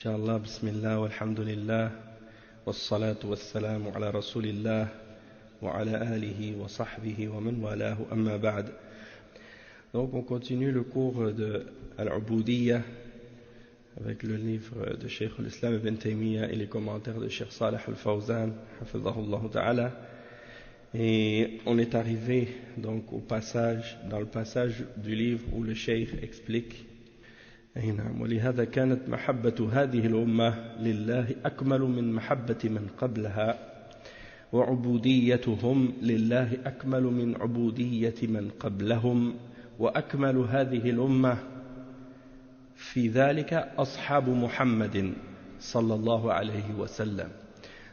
Inch'Allah, bismillah, walhamdulillah, wassalatu wassalamu ala rasulillah, wa ala alihi wa sahbihi wa man walahu, amma ba'd. Donc on continue le cours de Al-Ubudiyya avec le livre de Cheikh al-Islam ibn Taymiyyah et les commentaires de Cheikh Salih al-Fawzan, hafidhahullah ta'ala. Et on est arrivé donc dans le passage du livre où le Cheikh explique ولهذا كانت محبة هذه الأمة لله أكمل من محبة من قبلها وعبوديتهم لله أكمل من عبودية من قبلهم وأكمل هذه الأمة في ذلك أصحاب محمد صلى الله عليه وسلم.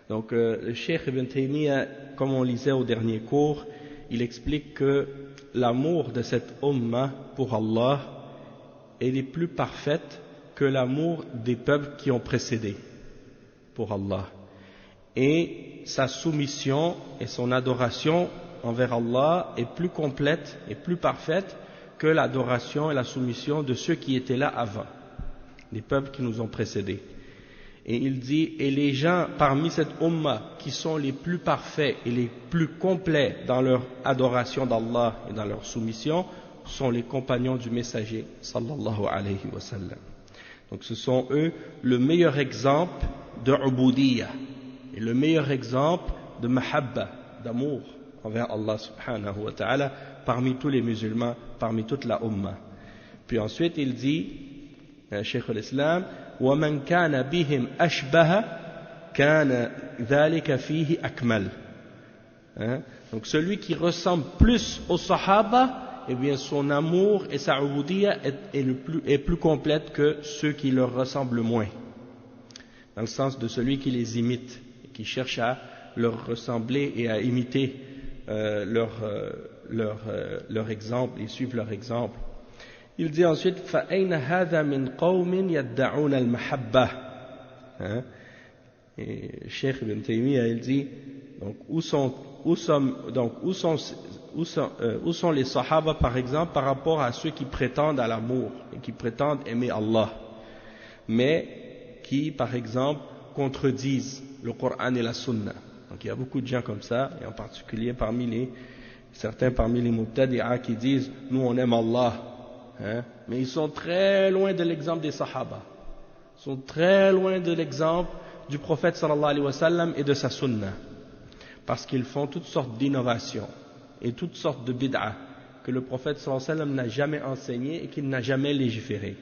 Donc le Cheikh Ibn Taymiyyah, comme on lisait au dernier cours, il explique que l'amour de cette ummah pour Allah elle est plus parfaite que l'amour des peuples qui ont précédé pour Allah. Et sa soumission et son adoration envers Allah est plus complète et plus parfaite que l'adoration et la soumission de ceux qui étaient là avant, les peuples qui nous ont précédés. Et il dit, et les gens parmi cette ummah qui sont les plus parfaits et les plus complets dans leur adoration d'Allah et dans leur soumission sont les compagnons du messager sallallahu alayhi wa sallam. Donc ce sont eux le meilleur exemple de ubudiyya et le meilleur exemple de mahabba, d'amour envers Allah subhanahu wa ta'ala parmi tous les musulmans, parmi toute la ummah. Puis ensuite il dit, Cheikh al-Islam, وَمَنْ كَانَ بِهِمْ أَشْبَهَ كَانَ ذَلِكَ فِيهِ أَكْمَلَ. Donc celui qui ressemble plus aux sahaba, eh bien son amour et sa ubudiyya est plus complète que ceux qui leur ressemblent moins, dans le sens de celui qui les imite, et qui cherche à leur ressembler et à imiter leur exemple et suivre leur exemple. Il dit ensuite فَأَيْنَ هَذَا مِنْ قَوْمٍ يَدَّعُونَ الْمَحَبَّةِ. Et Cheikh Ibn Taymiyyah il dit donc où sont les Sahaba par exemple par rapport à ceux qui prétendent à l'amour et qui prétendent aimer Allah, mais qui par exemple contredisent le Coran et la Sunna. Donc il y a beaucoup de gens comme ça, et en particulier certains parmi les Mubtadi'a qui disent nous on aime Allah, mais ils sont très loin de l'exemple des Sahaba, ils sont très loin de l'exemple du prophète sallallahu alayhi wa sallam et de sa Sunna, parce qu'ils font toutes sortes d'innovations et toutes sortes de bid'a que le prophète sallallahu alayhi wa sallam n'a jamais enseigné et qu'il n'a jamais légiféré.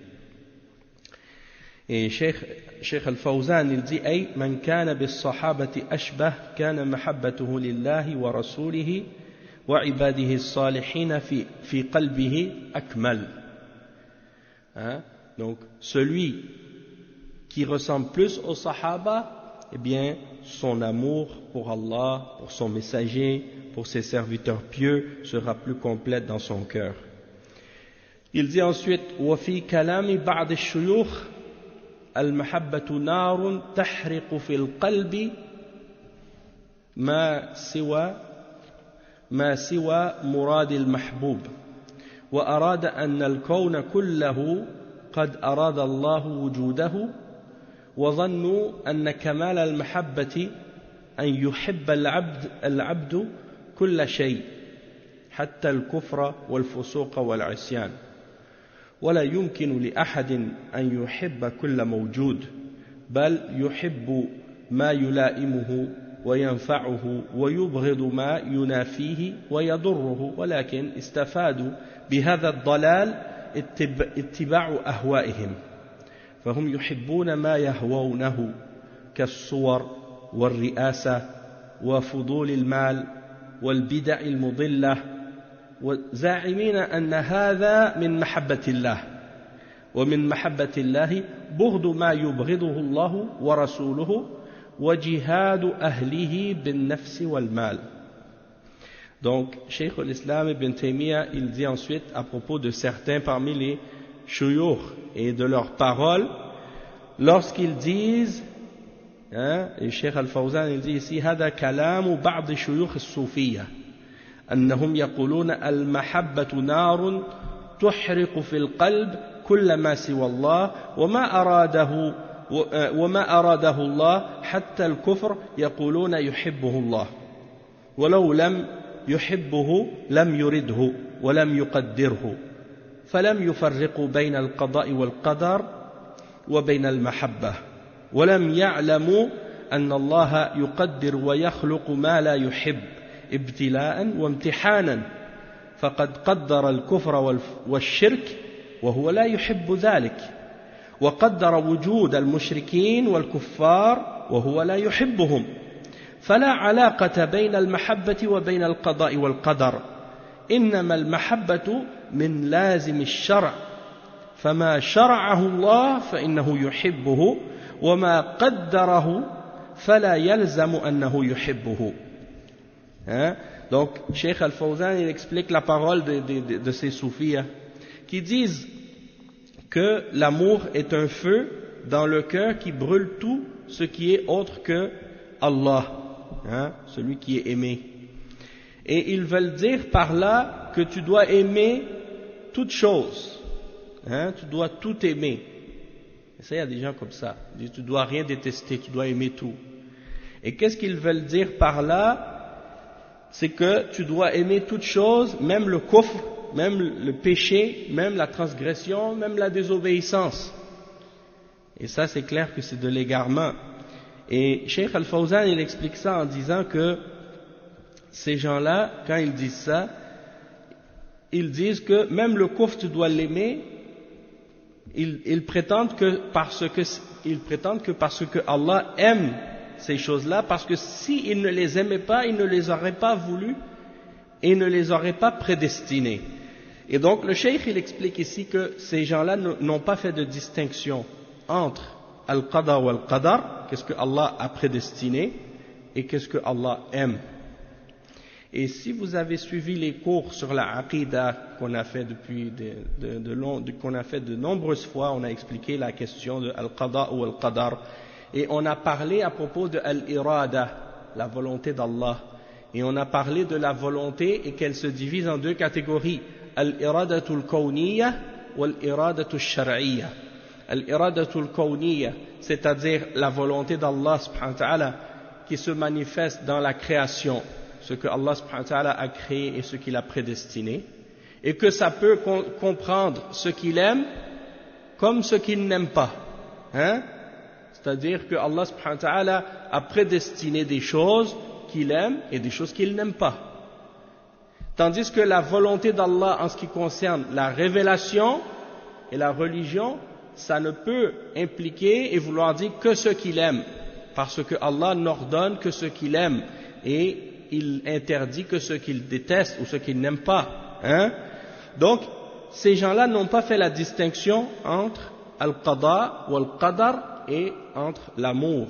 Et Cheikh al-Fawzan il dit ay man kana bis sahabati ashbah kana mahabbatuhu lillahi wa rasulihi wa ibadihi as-salihin fi qalbihi akmal. Donc celui qui ressemble plus aux sahaba, eh bien son amour pour Allah, pour son messager, pour ses serviteurs pieux sera plus complète dans son cœur. Il dit ensuite وفي كلام بعض الشيوخ المحبة نار تحرق في القلب ما سوى مراد المحبوب وأراد أن الكون كله قد أراد الله وجوده وظنوا أن كمال المحبة أن يحب العبد كل شيء حتى الكفر والفسوق والعصيان ولا يمكن لأحد أن يحب كل موجود بل يحب ما يلائمه وينفعه ويبغض ما ينافيه ويضره ولكن استفادوا بهذا الضلال اتباع أهوائهم فهم يحبون ما يهوونه كالصور والرئاسة وفضول المال والبدع المضلة وزاعمين أن هذا من محبة الله ومن محبة الله بغض ما يبغضه الله ورسوله وجهاد أهله بالنفس والمال. Donc, Cheikh al-Islam ibn Taymiyyah, il dit ensuite à propos de certains parmi les shuyukh et de leurs paroles, lorsqu'ils disent, et Cheikh al-Fawzan il dit ici, هذا كلام بعض شيوخ الصوفية أنهم يقولون المحبة نار تحرق في القلب كل ما سوى الله وما أراده وما أراده الله حتى الكفر يقولون يحبه الله ولو لم يحبه لم يرده ولم يقدره فلم يفرقوا بين القضاء والقدر وبين المحبة ولم يعلموا أن الله يقدر ويخلق ما لا يحب ابتلاء وامتحانا فقد قدر الكفر والشرك وهو لا يحب ذلك وقدر وجود المشركين والكفار وهو لا يحبهم فلا علاقة بين المحبة وبين القضاء والقدر إنما المحبة من لازم الشرع فما شرعه الله فإنه يحبه وما قدره فلا يلزم أنه يحبه. Donc, Cheikh Al-Fawzan, il explique la parole de ces soufis qui disent que l'amour est un feu dans le cœur qui brûle tout ce qui est autre que Allah, celui qui est aimé. Et ils veulent dire par là que tu dois aimer toute chose, tu dois tout aimer. Et ça, il y a des gens comme ça, ils disent tu dois rien détester, tu dois aimer tout. Et qu'est-ce qu'ils veulent dire par là? C'est que tu dois aimer toute chose, même le kufr, même le péché, même la transgression, même la désobéissance. Et ça, c'est clair que c'est de l'égarement. Et Cheikh Al-Fawzan, il explique ça en disant que ces gens-là, quand ils disent ça, ils disent que même le kufr, tu dois l'aimer. Ils prétendent que parce que Allah aime ces choses-là, parce que s'il ne les aimait pas, il ne les aurait pas voulu et ne les aurait pas prédestinés. Et donc le cheikh il explique ici que ces gens-là n'ont pas fait de distinction entre al-qada ou al-qadar, qu'est-ce que Allah a prédestiné et qu'est-ce que Allah aime. Et si vous avez suivi les cours sur la aqidah qu'on a fait qu'on a fait de nombreuses fois, on a expliqué la question de al-qada ou al-qadar. Et on a parlé à propos de al-irada, la volonté d'Allah. Et on a parlé de la volonté et qu'elle se divise en deux catégories. Al-iradatul kawniyya ou al-iradatul shar'iyya. Al-iradatul kawniyya, c'est-à-dire la volonté d'Allah subhanahu wa ta'ala qui se manifeste dans la création, ce que Allah subhanahu wa ta'ala a créé et ce qu'il a prédestiné. Et que ça peut comprendre ce qu'il aime comme ce qu'il n'aime pas. C'est-à-dire que Allah subhanahu wa ta'ala a prédestiné des choses qu'il aime et des choses qu'il n'aime pas. Tandis que la volonté d'Allah en ce qui concerne la révélation et la religion, ça ne peut impliquer et vouloir dire que ce qu'il aime, parce que Allah n'ordonne que ce qu'il aime et il interdit que ce qu'il déteste ou ce qu'il n'aime pas. Donc, ces gens-là n'ont pas fait la distinction entre al-qada ou al-qadar et entre l'amour.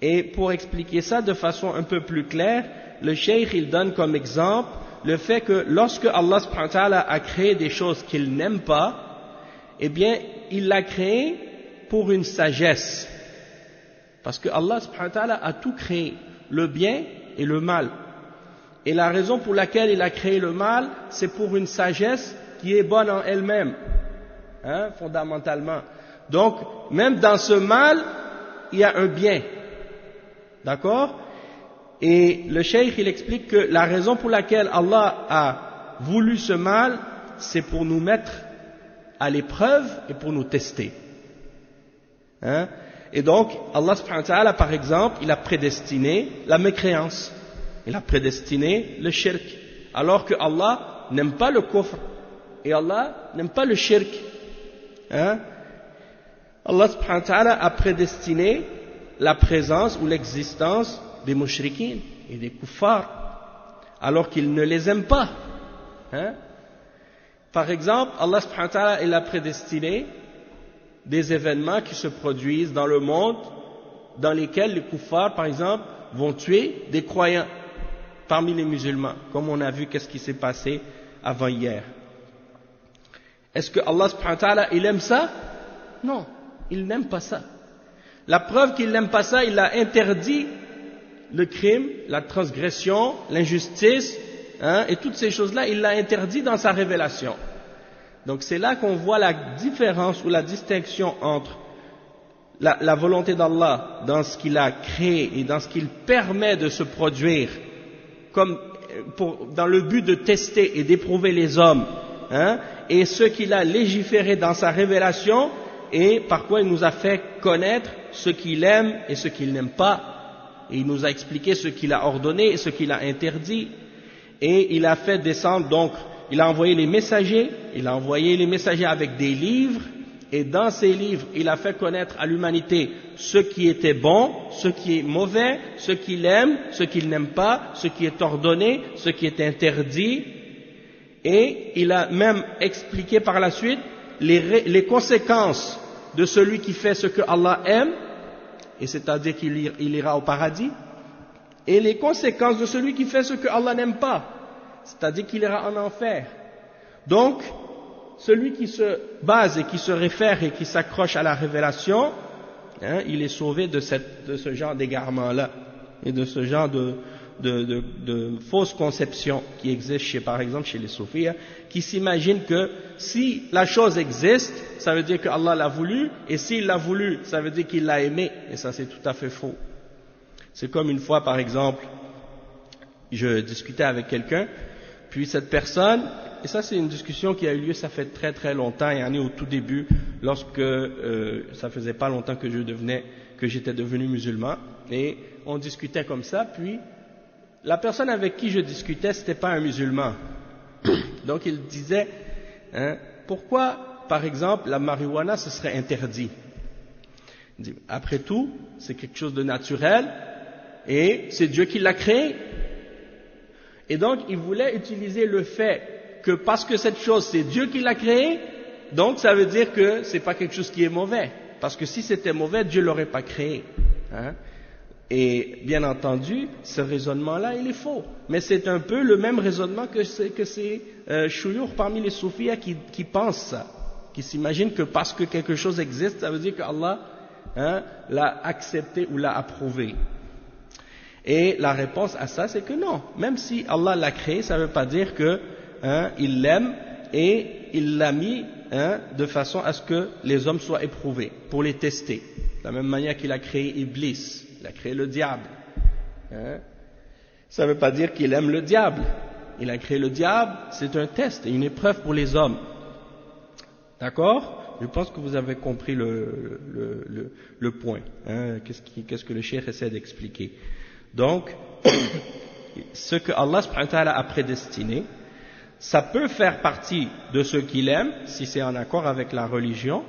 Et pour expliquer ça de façon un peu plus claire, le cheikh il donne comme exemple le fait que lorsque Allah subhanahu wa ta'ala a créé des choses qu'il n'aime pas, eh bien il l'a créé pour une sagesse, parce que Allah subhanahu wa ta'ala a tout créé, le bien et le mal, et la raison pour laquelle il a créé le mal, c'est pour une sagesse qui est bonne en elle-même, fondamentalement. Donc, même dans ce mal, il y a un bien. D'accord? Et le cheikh, il explique que la raison pour laquelle Allah a voulu ce mal, c'est pour nous mettre à l'épreuve et pour nous tester. Et donc, Allah subhanahu wa ta'ala, par exemple, il a prédestiné la mécréance. Il a prédestiné le shirk. Alors que Allah n'aime pas le kufr. Et Allah n'aime pas le shirk. Allah subhanahu wa ta'ala a prédestiné la présence ou l'existence des mushrikins et des kuffars, alors qu'il ne les aime pas. Par exemple, Allah subhanahu wa ta'ala il a prédestiné des événements qui se produisent dans le monde, dans lesquels les kuffars, par exemple, vont tuer des croyants parmi les musulmans, comme on a vu qu'est-ce qui s'est passé avant-hier. Est-ce que Allah subhanahu wa ta'ala il aime ça? Non. Il n'aime pas ça. La preuve qu'il n'aime pas ça, il a interdit le crime, la transgression, l'injustice, et toutes ces choses-là, il l'a interdit dans sa révélation. Donc c'est là qu'on voit la différence ou la distinction entre la volonté d'Allah dans ce qu'il a créé et dans ce qu'il permet de se produire, comme dans le but de tester et d'éprouver les hommes, et ce qu'il a légiféré dans sa révélation, et par quoi il nous a fait connaître ce qu'il aime et ce qu'il n'aime pas, et il nous a expliqué ce qu'il a ordonné et ce qu'il a interdit, et il a fait descendre, donc il a envoyé les messagers avec des livres, et dans ces livres il a fait connaître à l'humanité ce qui était bon, ce qui est mauvais, ce qu'il aime, ce qu'il n'aime pas, ce qui est ordonné, ce qui est interdit, et il a même expliqué par la suite les conséquences de celui qui fait ce que Allah aime, et c'est-à-dire qu'il ira au paradis, et les conséquences de celui qui fait ce que Allah n'aime pas, c'est-à-dire qu'il ira en enfer. Donc, celui qui se base et qui se réfère et qui s'accroche à la révélation, il est sauvé de ce genre d'égarement-là, et de ce genre de fausses conceptions qui existent par exemple chez les soufis, qui s'imaginent que si la chose existe, ça veut dire que Allah l'a voulu, et s'il l'a voulu, ça veut dire qu'il l'a aimé, et ça c'est tout à fait faux. C'est comme une fois par exemple, je discutais avec quelqu'un, puis cette personne, et ça c'est une discussion qui a eu lieu, ça fait très très longtemps, et au tout début, lorsque ça faisait pas longtemps que j'étais devenu musulman, et on discutait comme ça, puis la personne avec qui je discutais, c'était pas un musulman. Donc il disait, pourquoi, par exemple, la marijuana, ce serait interdit? Il dit, après tout, c'est quelque chose de naturel, et c'est Dieu qui l'a créé. Et donc, il voulait utiliser le fait que parce que cette chose, c'est Dieu qui l'a créée, donc ça veut dire que c'est pas quelque chose qui est mauvais. Parce que si c'était mauvais, Dieu l'aurait pas créé. Et bien entendu, ce raisonnement-là, il est faux. Mais c'est un peu le même raisonnement que ces chouyours parmi les soufis qui pensent ça, qui s'imaginent que parce que quelque chose existe, ça veut dire qu'Allah l'a accepté ou l'a approuvé. Et la réponse à ça, c'est que non. Même si Allah l'a créé, ça ne veut pas dire que il l'aime et il l'a mis de façon à ce que les hommes soient éprouvés, pour les tester. De la même manière qu'il a créé Iblis. Il a créé le diable. Ça ne veut pas dire qu'il aime le diable. Il a créé le diable, c'est un test et une épreuve pour les hommes. D'accord? Je pense que vous avez compris le point. Qu'est-ce que le cheikh essaie d'expliquer? Donc, ce que Allah subhanahu wa ta'ala a prédestiné, ça peut faire partie de ce qu'il aime, si c'est en accord avec la religion,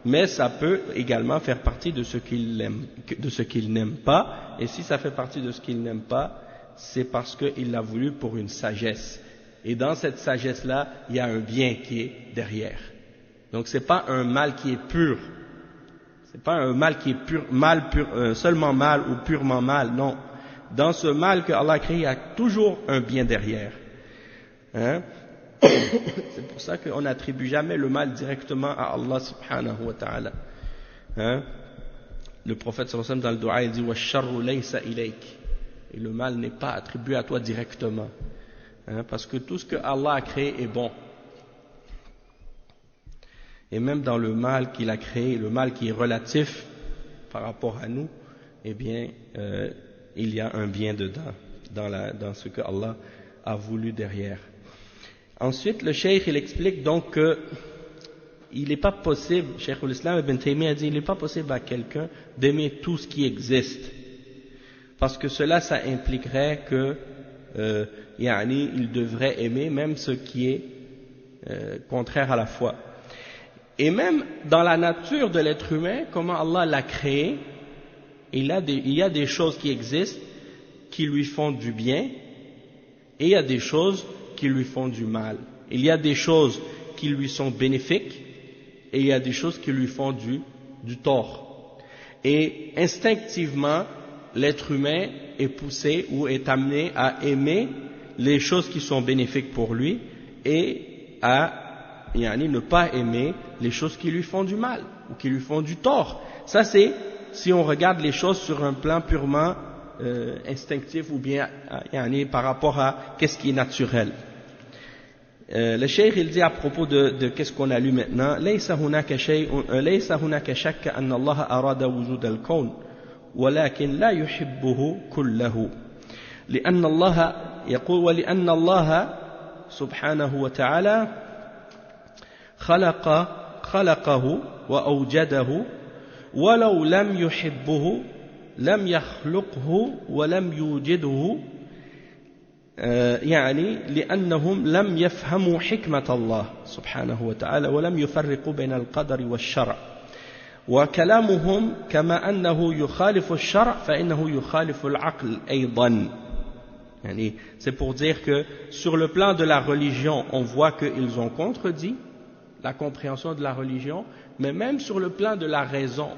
mais ça peut également faire partie de ce qu'il aime, de ce qu'il n'aime pas, et si ça fait partie de ce qu'il n'aime pas, c'est parce qu'il l'a voulu pour une sagesse. Et dans cette sagesse-là, il y a un bien qui est derrière. Donc c'est pas un mal qui est pur. C'est pas un mal qui est pur, seulement mal ou purement mal, non. Dans ce mal que Allah a créé, il y a toujours un bien derrière. C'est pour ça qu'on n'attribue jamais le mal directement à Allah subhanahu wa ta'ala. Le prophète sallallahu alayhi wa sallam dans le dua il dit wa sharru laysa ilayk, et le mal n'est pas attribué à toi directement, parce que tout ce que Allah a créé est bon, et même dans le mal qu'il a créé, le mal qui est relatif par rapport à nous, eh bien il y a un bien dedans, dans ce que Allah a voulu derrière. Ensuite, le cheikh, il explique donc que il n'est pas possible, Cheikh al-Islam Ibn Taymiyyah a dit, il n'est pas possible à quelqu'un d'aimer tout ce qui existe. Parce que cela, ça impliquerait que, il devrait aimer même ce qui est contraire à la foi. Et même dans la nature de l'être humain, comment Allah l'a créé, il y a des choses qui existent qui lui font du bien, et il y a des choses qui lui font du mal. Il y a des choses qui lui sont bénéfiques et il y a des choses qui lui font du tort. Et instinctivement, l'être humain est poussé ou est amené à aimer les choses qui sont bénéfiques pour lui et à ne pas aimer les choses qui lui font du mal ou qui lui font du tort. Ça c'est si on regarde les choses sur un plan purement instinctif ou bien par rapport à qu'est-ce qui est naturel. Le cheikh il dit à propos de qu'est-ce qu'on a lu maintenant, ليس هناك شك أن الله أراد وجود الكون ولكن لا يحبه كله لأن الله يقول ولأن الله سبحانه وتعالى خلقه وأوجده ولو لم يحبه لم يخلقه ولم يوجده يعني لأنهم لم يفهموا حكمة الله سبحانه وتعالى ولم يفرقوا بين القدر والشرع وكلامهم كما أنه يخالف الشرع فإنه يخالف العقل أيضا. يعني c'est pour dire que sur le plan de la religion on voit qu'ils ont contredit la compréhension de la religion, mais même sur le plan de la raison,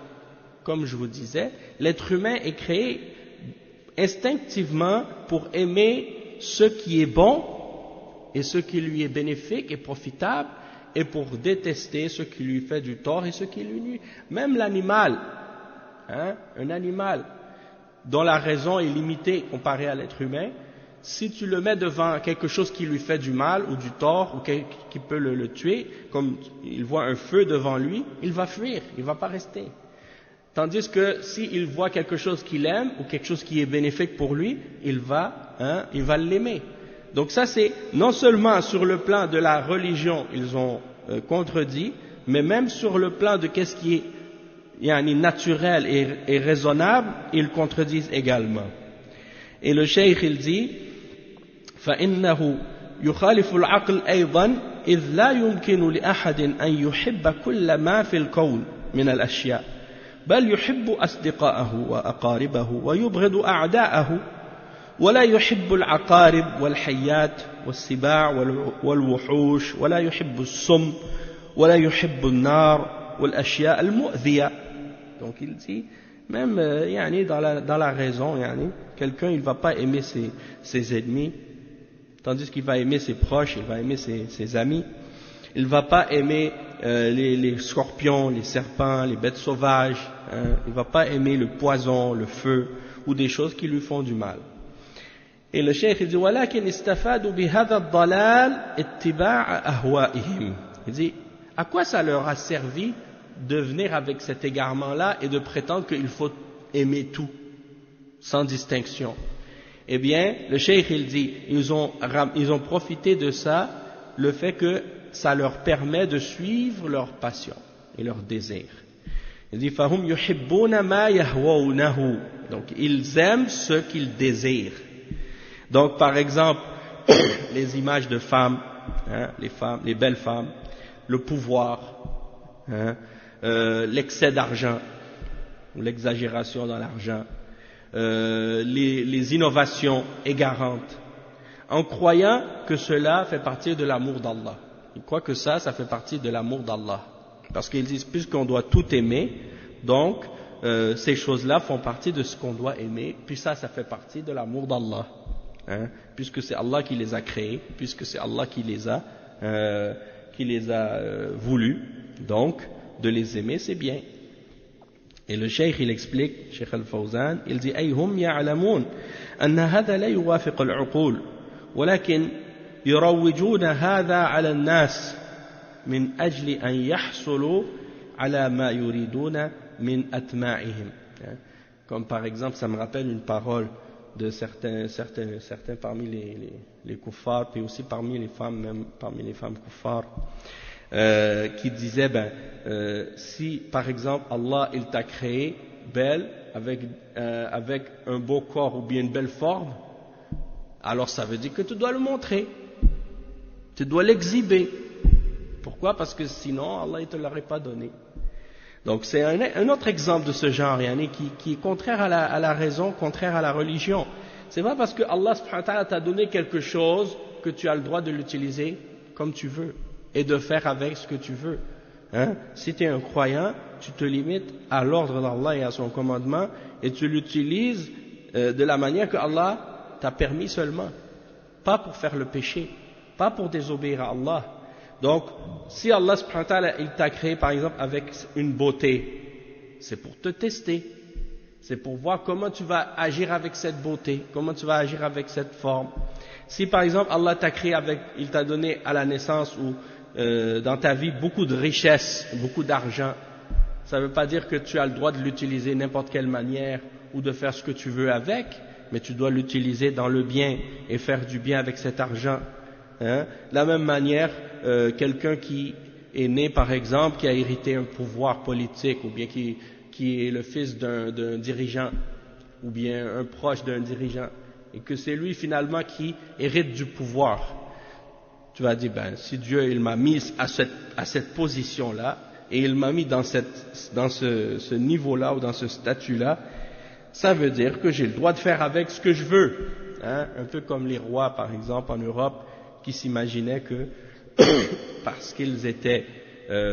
comme je vous disais, l'être humain est créé instinctivement pour aimer ce qui est bon et ce qui lui est bénéfique et profitable et pour détester ce qui lui fait du tort et ce qui lui nuit. Même l'animal, un animal dont la raison est limitée comparée à l'être humain, si tu le mets devant quelque chose qui lui fait du mal ou du tort ou qui peut le tuer, comme il voit un feu devant lui, il va fuir, il ne va pas rester. Tandis que s'il voit quelque chose qu'il aime ou quelque chose qui est bénéfique pour lui, il va l'aimer. Donc ça c'est non seulement sur le plan de la religion ils ont contredit, mais même sur le plan de qu'est-ce qui est naturel et raisonnable, ils contredisent également. Et le cheikh il dit فإنه يخالف العقل أيضا إذ لا يمكن لأحد أن يحب كل ما في الكون من الأشياء بل يحب أصدقاءه وأقاربه ويبغض أعداءه ولا يحب العقارب والحيات والسباع والوحوش ولا يحب السم ولا يحب النار والأشياء المؤذية. Donc il dit même dans la raison, quelqu'un il ne va pas aimer ses ennemis, tandis qu'il va aimer ses proches, il va aimer ses amis. Il ne va pas aimer les scorpions, les serpents, les bêtes sauvages. Il ne va pas aimer le poison, le feu ou des choses qui lui font du mal. Et le cheikh il dit ولكن استفادوا بهذا الضلال اتباع أهوائهم. Il dit à quoi ça leur a servi de venir avec cet égarement-là et de prétendre qu'il faut aimer tout, sans distinction. Eh bien, le cheikh il dit, ils ont profité de ça, le fait que ça leur permet de suivre leur passion et leur désir. Il dit, فَهُمْ يُحِبُّونَ مَا يَهْوَوْنَهُ. Donc, ils aiment ce qu'ils désirent. Donc, par exemple, les images de femmes, les belles femmes, le pouvoir, l'excès d'argent ou l'exagération dans l'argent, les innovations égarantes, en croyant que cela fait partie de l'amour d'Allah. Ils croient que ça fait partie de l'amour d'Allah. Parce qu'ils disent, puisqu'on doit tout aimer, donc ces choses-là font partie de ce qu'on doit aimer, puis ça fait partie de l'amour d'Allah. Puisque c'est Allah qui les a créés, puisque c'est Allah qui les a voulus, donc de les aimer c'est bien. Et le cheikh il explique, Cheikh Al-Fawzan, il dit أي هم يعلمون أن هذا لا يوافق العقول ولكن يروجون هذا على الناس من أجل أن يحصلوا على ما يريدون من أتماعهم. Comme par exemple, ça me rappelle une parole de certains parmi les kuffars, puis aussi parmi les femmes, même parmi les femmes kuffars, qui disaient, si par exemple Allah il t'a créé belle avec un beau corps ou bien une belle forme, alors ça veut dire que tu dois le montrer, tu dois l'exhiber. Pourquoi? Parce que sinon Allah ne te l'aurait pas donné. Donc c'est un autre exemple de ce genre, qui est contraire à la raison, contraire à la religion. C'est pas parce que Allah subhanahu wa ta'ala t'a donné quelque chose que tu as le droit de l'utiliser comme tu veux et de faire avec ce que tu veux. Si tu es un croyant, tu te limites à l'ordre d'Allah et à son commandement et tu l'utilises de la manière que Allah t'a permis seulement, pas pour faire le péché, pas pour désobéir à Allah. Donc, si Allah subhanahu wa ta'ala il t'a créé par exemple avec une beauté, c'est pour te tester. C'est pour voir comment tu vas agir avec cette beauté, comment tu vas agir avec cette forme. Si par exemple Allah t'a créé il t'a donné à la naissance ou dans ta vie beaucoup de richesses, beaucoup d'argent, ça ne veut pas dire que tu as le droit de l'utiliser n'importe quelle manière ou de faire ce que tu veux avec, mais tu dois l'utiliser dans le bien et faire du bien avec cet argent. Hein? De la même manière, quelqu'un qui est né par exemple, qui a hérité un pouvoir politique ou bien qui est le fils d'un dirigeant ou bien un proche d'un dirigeant et que c'est lui finalement qui hérite du pouvoir. Tu vas dire, ben, si Dieu il m'a mis à cette position-là et il m'a mis dans ce niveau-là ou dans ce statut-là, ça veut dire que j'ai le droit de faire avec ce que je veux. Hein? Un peu comme les rois par exemple en Europe qui s'imaginaient que parce qu'ils étaient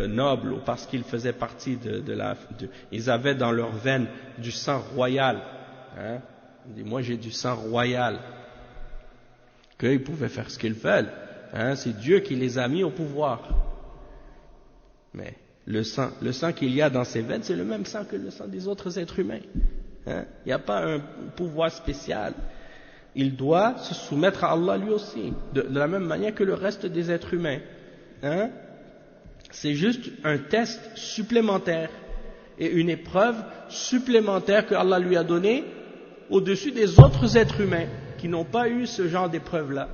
nobles ou parce qu'ils faisaient partie ils avaient dans leurs veines du sang royal. Hein? Moi j'ai du sang royal, qu'ils pouvaient faire ce qu'ils veulent. Hein? C'est Dieu qui les a mis au pouvoir. Mais le sang qu'il y a dans ces veines, c'est le même sang que le sang des autres êtres humains. Hein? Il n'y a pas un pouvoir spécial. Il doit se soumettre à Allah lui aussi, de la même manière que le reste des êtres humains. Hein? C'est juste un test supplémentaire et une épreuve supplémentaire que Allah lui a donnée au-dessus des autres êtres humains qui n'ont pas eu ce genre d'épreuve-là.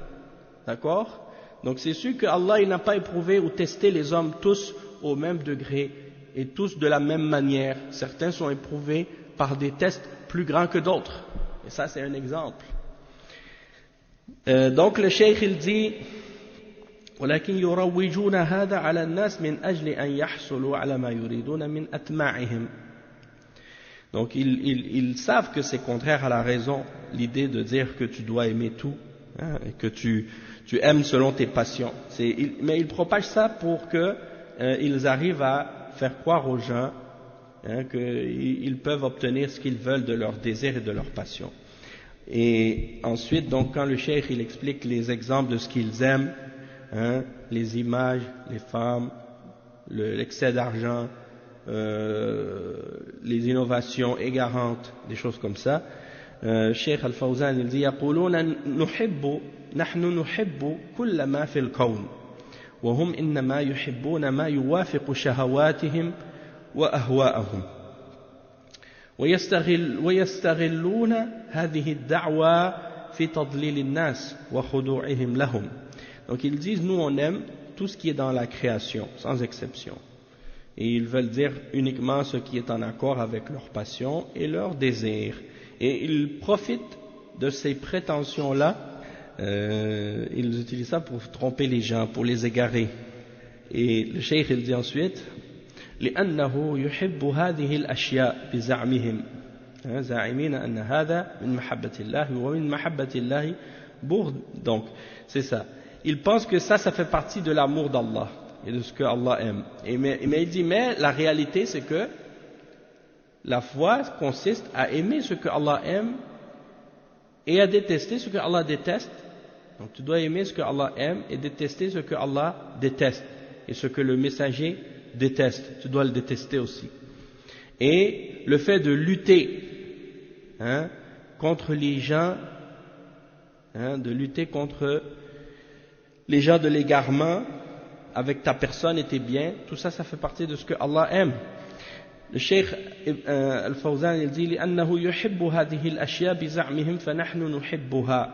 D'accord? Donc c'est sûr que Allah il n'a pas éprouvé ou testé les hommes tous au même degré et tous de la même manière. Certains sont éprouvés par des tests plus grands que d'autres. Et ça c'est un exemple. Donc le cheikh il dit ولكن يروجون هذا على الناس من أجل أن يحصلوا على ما يريدون من أتماعهم. Donc ils savent que c'est contraire à la raison, l'idée de dire que tu dois aimer tout, hein, et que tu aimes selon tes passions. Mais ils propagent ça pour que ils arrivent à faire croire aux gens, hein, qu'ils peuvent obtenir ce qu'ils veulent de leurs désirs et de leurs passions. Et ensuite, donc, quand le cheikh il explique les exemples de ce qu'ils aiment, hein, les images, les femmes, l'excès d'argent, les innovations égarantes, des choses comme ça, Cheikh Al-Fawzan il dit يقولون نحن نحب كل ما في الكون وهم إنما يحبون ما يوافق شهواتهم وأهواءهم ويستغلون هذه الدعوة في تضليل الناس وخضوعهم لهم. Donc ils disent nous on aime tout ce qui est dans la création sans exception et ils veulent dire uniquement ce qui est en accord avec leur passion et leurs désirs et ils profitent de ces prétentions là, ils utilisent ça pour tromper les gens, pour les égarer. Et le cheikh il dit ensuite لأنه يحب هذه الأشياء بزعمهم زاعمين أن هذا من محبة الله ومن محبة الله بغض. Donc c'est ça, ils pensent que ça fait partie de l'amour d'Allah et de ce que Allah aime. Mais il dit mais la réalité c'est que la foi consiste à aimer ce que Allah aime et à détester ce que Allah déteste. Donc tu dois aimer ce que Allah aime et détester ce que Allah déteste. Et ce que le messager déteste, tu dois le détester aussi. Et le fait de lutter, hein, contre les gens, hein, de lutter contre les gens de l'égarement avec ta personne et tes biens, tout ça, ça fait partie de ce que Allah aime. Le Cheikh Al-Fawzan il dit لأنه يحب هذه الأشياء بزعمهم فنحن نحبها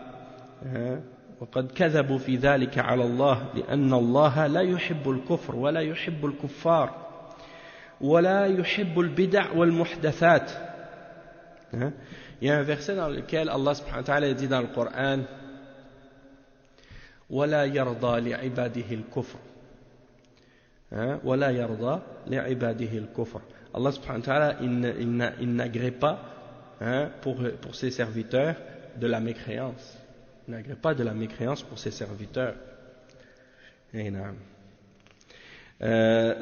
وقد كذبوا في ذلك على الله لأن الله لا يحب الكفر ولا يحب الكفار ولا يحب البدع والمحدثات. Il y a un verset dans lequel Allah subhanahu wa ta'ala dit dans le Coran ولا يرضى لعباده الكفر ولا يرضى لعباده الكفر. Allah subhanahu wa ta'ala il n'agrée pas, hein, pour ses serviteurs de la mécréance. Il n'agrée pas de la mécréance pour ses serviteurs.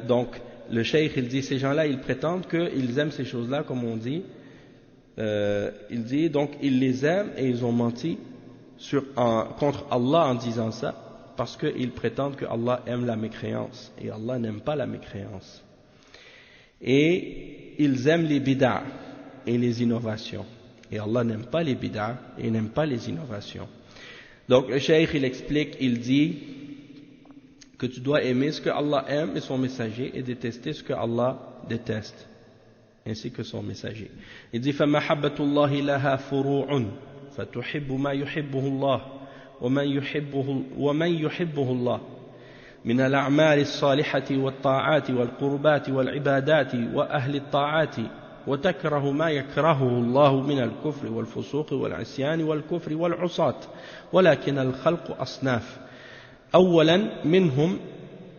Donc le cheikh il dit ces gens-là ils prétendent qu'ils aiment ces choses-là comme on dit. Il dit donc ils les aiment et ils ont menti contre Allah en disant ça parce qu'ils prétendent que Allah aime la mécréance et Allah n'aime pas la mécréance. Et ils aiment les bid'a et les innovations. Et Allah n'aime pas les bid'a et n'aime pas les innovations. Donc le cheikh il explique, il dit que tu dois aimer ce que Allah aime et son messager et détester ce que Allah déteste, ainsi que son messager. Il dit فَمَحَبَّةُ اللَّهِ لَهَا فُرُوعٌ فَتُحِبُّ مَا يُحِبُّهُ اللَّهُ وَمَنْ يُحِبُّهُ اللَّهُ من الأعمال الصالحة والطاعات والقربات والعبادات وأهل الطاعات وتكره ما يكرهه الله من الكفر والفسوق والعصيان والكفر والعصاة ولكن الخلق أصناف أولا منهم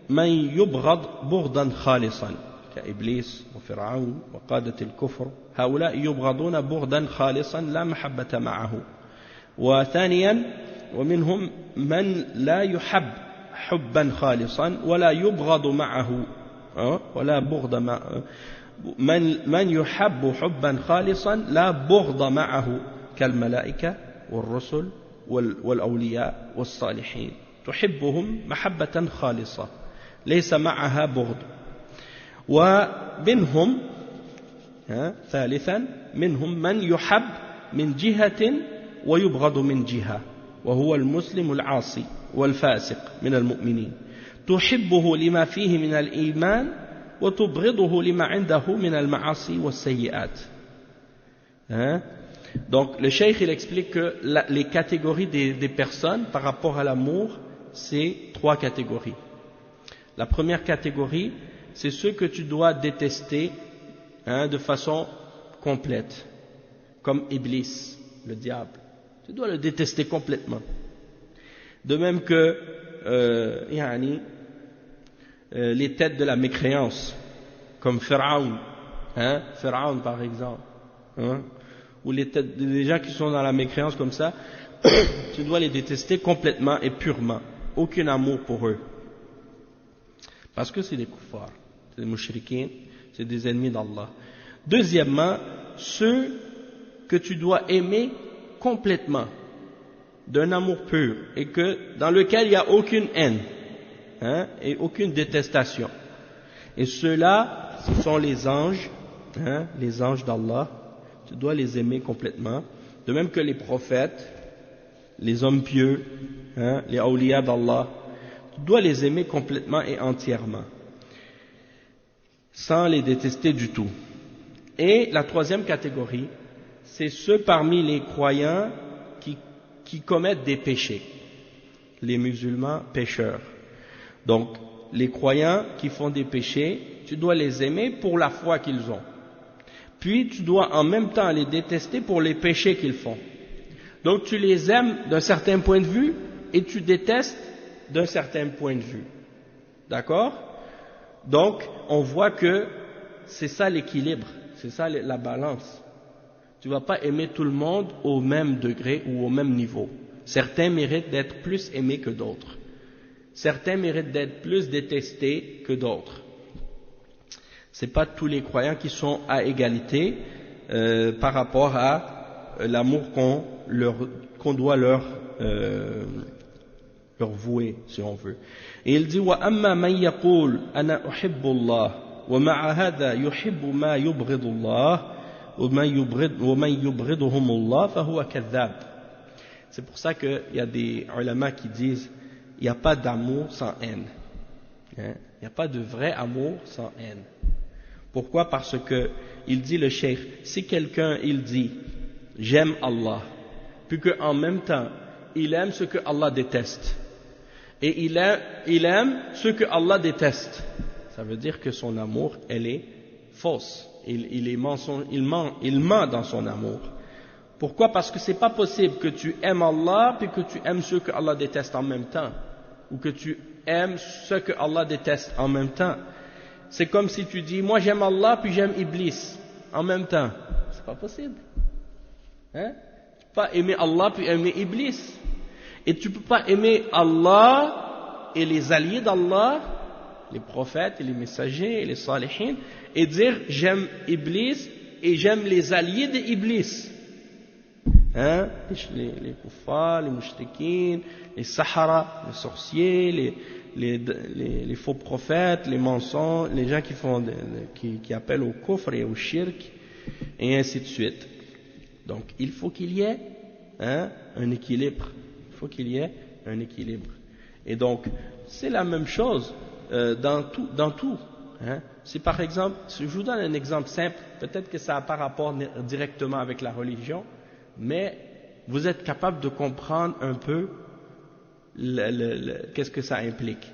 من يبغض بغضا خالصا كإبليس وفرعون وقادة الكفر هؤلاء يبغضون بغضا خالصا لا محبة معه وثانيا ومنهم من لا يحب حبا خالصا ولا يبغض معه ولا بغض معه من يحب حبا خالصا لا بغض معه كالملائكة والرسل والأولياء والصالحين تحبهم محبة خالصة ليس معها بغض ومنهم ثالثا منهم من يحب من جهة ويبغض من جهة وهو المسلم العاصي والفاسق من المؤمنين تحبه لما فيه من الإيمان وتبغضه لما عنده من المعاصي والسيئات. Donc le cheikh il explique que les catégories des personnes par rapport à l'amour, c'est trois catégories. La première catégorie, c'est ceux que tu dois détester de façon complète, comme Iblis, le diable. Tu dois le détester complètement. De même que les têtes de la mécréance, comme Pharaon, Pharaon par exemple, ou les gens qui sont dans la mécréance comme ça, tu dois les détester complètement et purement, aucun amour pour eux, parce que c'est des kuffars, c'est des mushrikins, c'est des ennemis d'Allah. Deuxièmement, ceux que tu dois aimer complètement, d'un amour pur, et que dans lequel il n'y a aucune haine, et aucune détestation. Et ceux-là, ce sont les anges d'Allah. Tu dois les aimer complètement. De même que les prophètes, les hommes pieux, les awliya d'Allah. Tu dois les aimer complètement et entièrement, sans les détester du tout. Et la troisième catégorie, c'est ceux parmi les croyants qui commettent des péchés. Les musulmans pécheurs. Donc, les croyants qui font des péchés, tu dois les aimer pour la foi qu'ils ont. Puis, tu dois en même temps les détester pour les péchés qu'ils font. Donc, tu les aimes d'un certain point de vue et tu détestes d'un certain point de vue. D'accord? Donc, on voit que c'est ça l'équilibre, c'est ça la balance. Tu ne vas pas aimer tout le monde au même degré ou au même niveau. Certains méritent d'être plus aimés que d'autres. Certains méritent d'être plus détestés que d'autres. Ce n'est pas tous les croyants qui sont à égalité par rapport à l'amour qu'on doit leur vouer, si on veut. Et il dit وَأَمَّا مَنْ يَقُولُ أَنَا أُحِبُّ اللَّهِ وَمَعَ هَذَا يُحِبُّ مَا يُبْغِضُ اللَّهِ وَمَنْ يُبْغِضُهُمُ اللَّهِ فَهُوَ كَذَّابٌ. C'est pour ça qu'il y a des ulama qui disent il n'y a pas d'amour sans haine. Il n'y a pas de vrai amour sans haine. Pourquoi? Parce que, il dit le cheikh, si quelqu'un il dit j'aime Allah, puis qu'en même temps il aime ce que Allah déteste, et il aime ce que Allah déteste, ça veut dire que son amour elle est fausse. Il ment dans son amour. Pourquoi? Parce que c'est pas possible que tu aimes Allah puis que tu aimes ceux que Allah déteste en même temps, ou que tu aimes ce que Allah déteste en même temps. C'est comme si tu dis moi j'aime Allah puis j'aime Iblis en même temps. C'est pas possible. Tu peux pas aimer Allah puis aimer Iblis. Et tu peux pas aimer Allah et les alliés d'Allah, les prophètes et les messagers et les salihins, et dire j'aime Iblis et j'aime les alliés d'Iblis. Les kuffars, les mushrikins, les sahara, les sorciers, les faux prophètes, les mensonges, les gens qui appellent au kufr et au shirk, et ainsi de suite. Donc il faut qu'il y ait un équilibre. Il faut qu'il y ait un équilibre. Et donc c'est la même chose dans tout. Si par exemple, si je vous donne un exemple simple, peut-être que ça n'a pas rapport directement avec la religion, mais vous êtes capable de comprendre un peu qu'est-ce que ça implique.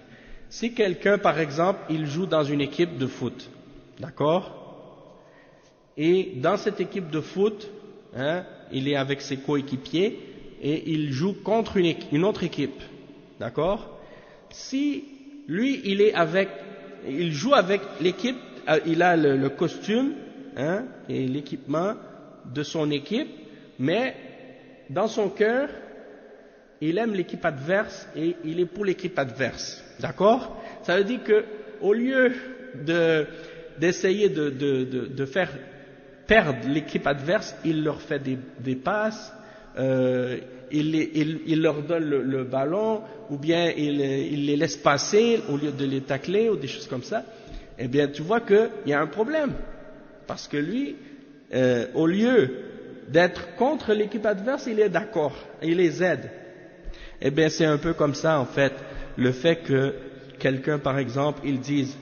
Si quelqu'un, par exemple, il joue dans une équipe de foot, d'accord? Et dans cette équipe de foot, il est avec ses coéquipiers et il joue contre une autre équipe, d'accord? Si lui, il joue avec l'équipe, il a le costume et l'équipement de son équipe, mais dans son cœur, il aime l'équipe adverse et il est pour l'équipe adverse. D'accord? Ça veut dire que au lieu d'essayer de faire perdre l'équipe adverse, il leur fait des passes, il leur donne le ballon, ou bien il les laisse passer au lieu de les tacler, ou des choses comme ça. Eh bien, tu vois qu'il y a un problème. Parce que lui, au lieu d'être contre l'équipe adverse, il est d'accord, il les aide. Eh bien, c'est un peu comme ça, en fait, le fait que quelqu'un, par exemple, il dise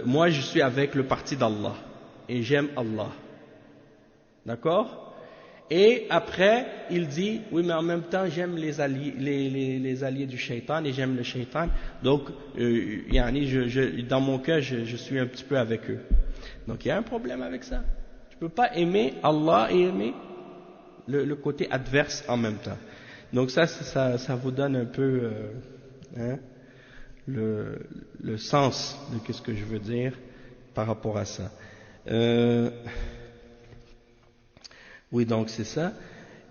moi, je suis avec le parti d'Allah, et j'aime Allah. D'accord? Et après, il dit, oui, mais en même temps, j'aime les alliés du shaitan, et j'aime le shaitan, donc, dans mon cœur, je suis un petit peu avec eux. Donc, il y a un problème avec ça. Tu ne peux pas aimer Allah et aimer le côté adverse en même temps. Donc ça vous donne un peu le sens de ce que je veux dire par rapport à ça. Oui, donc c'est ça.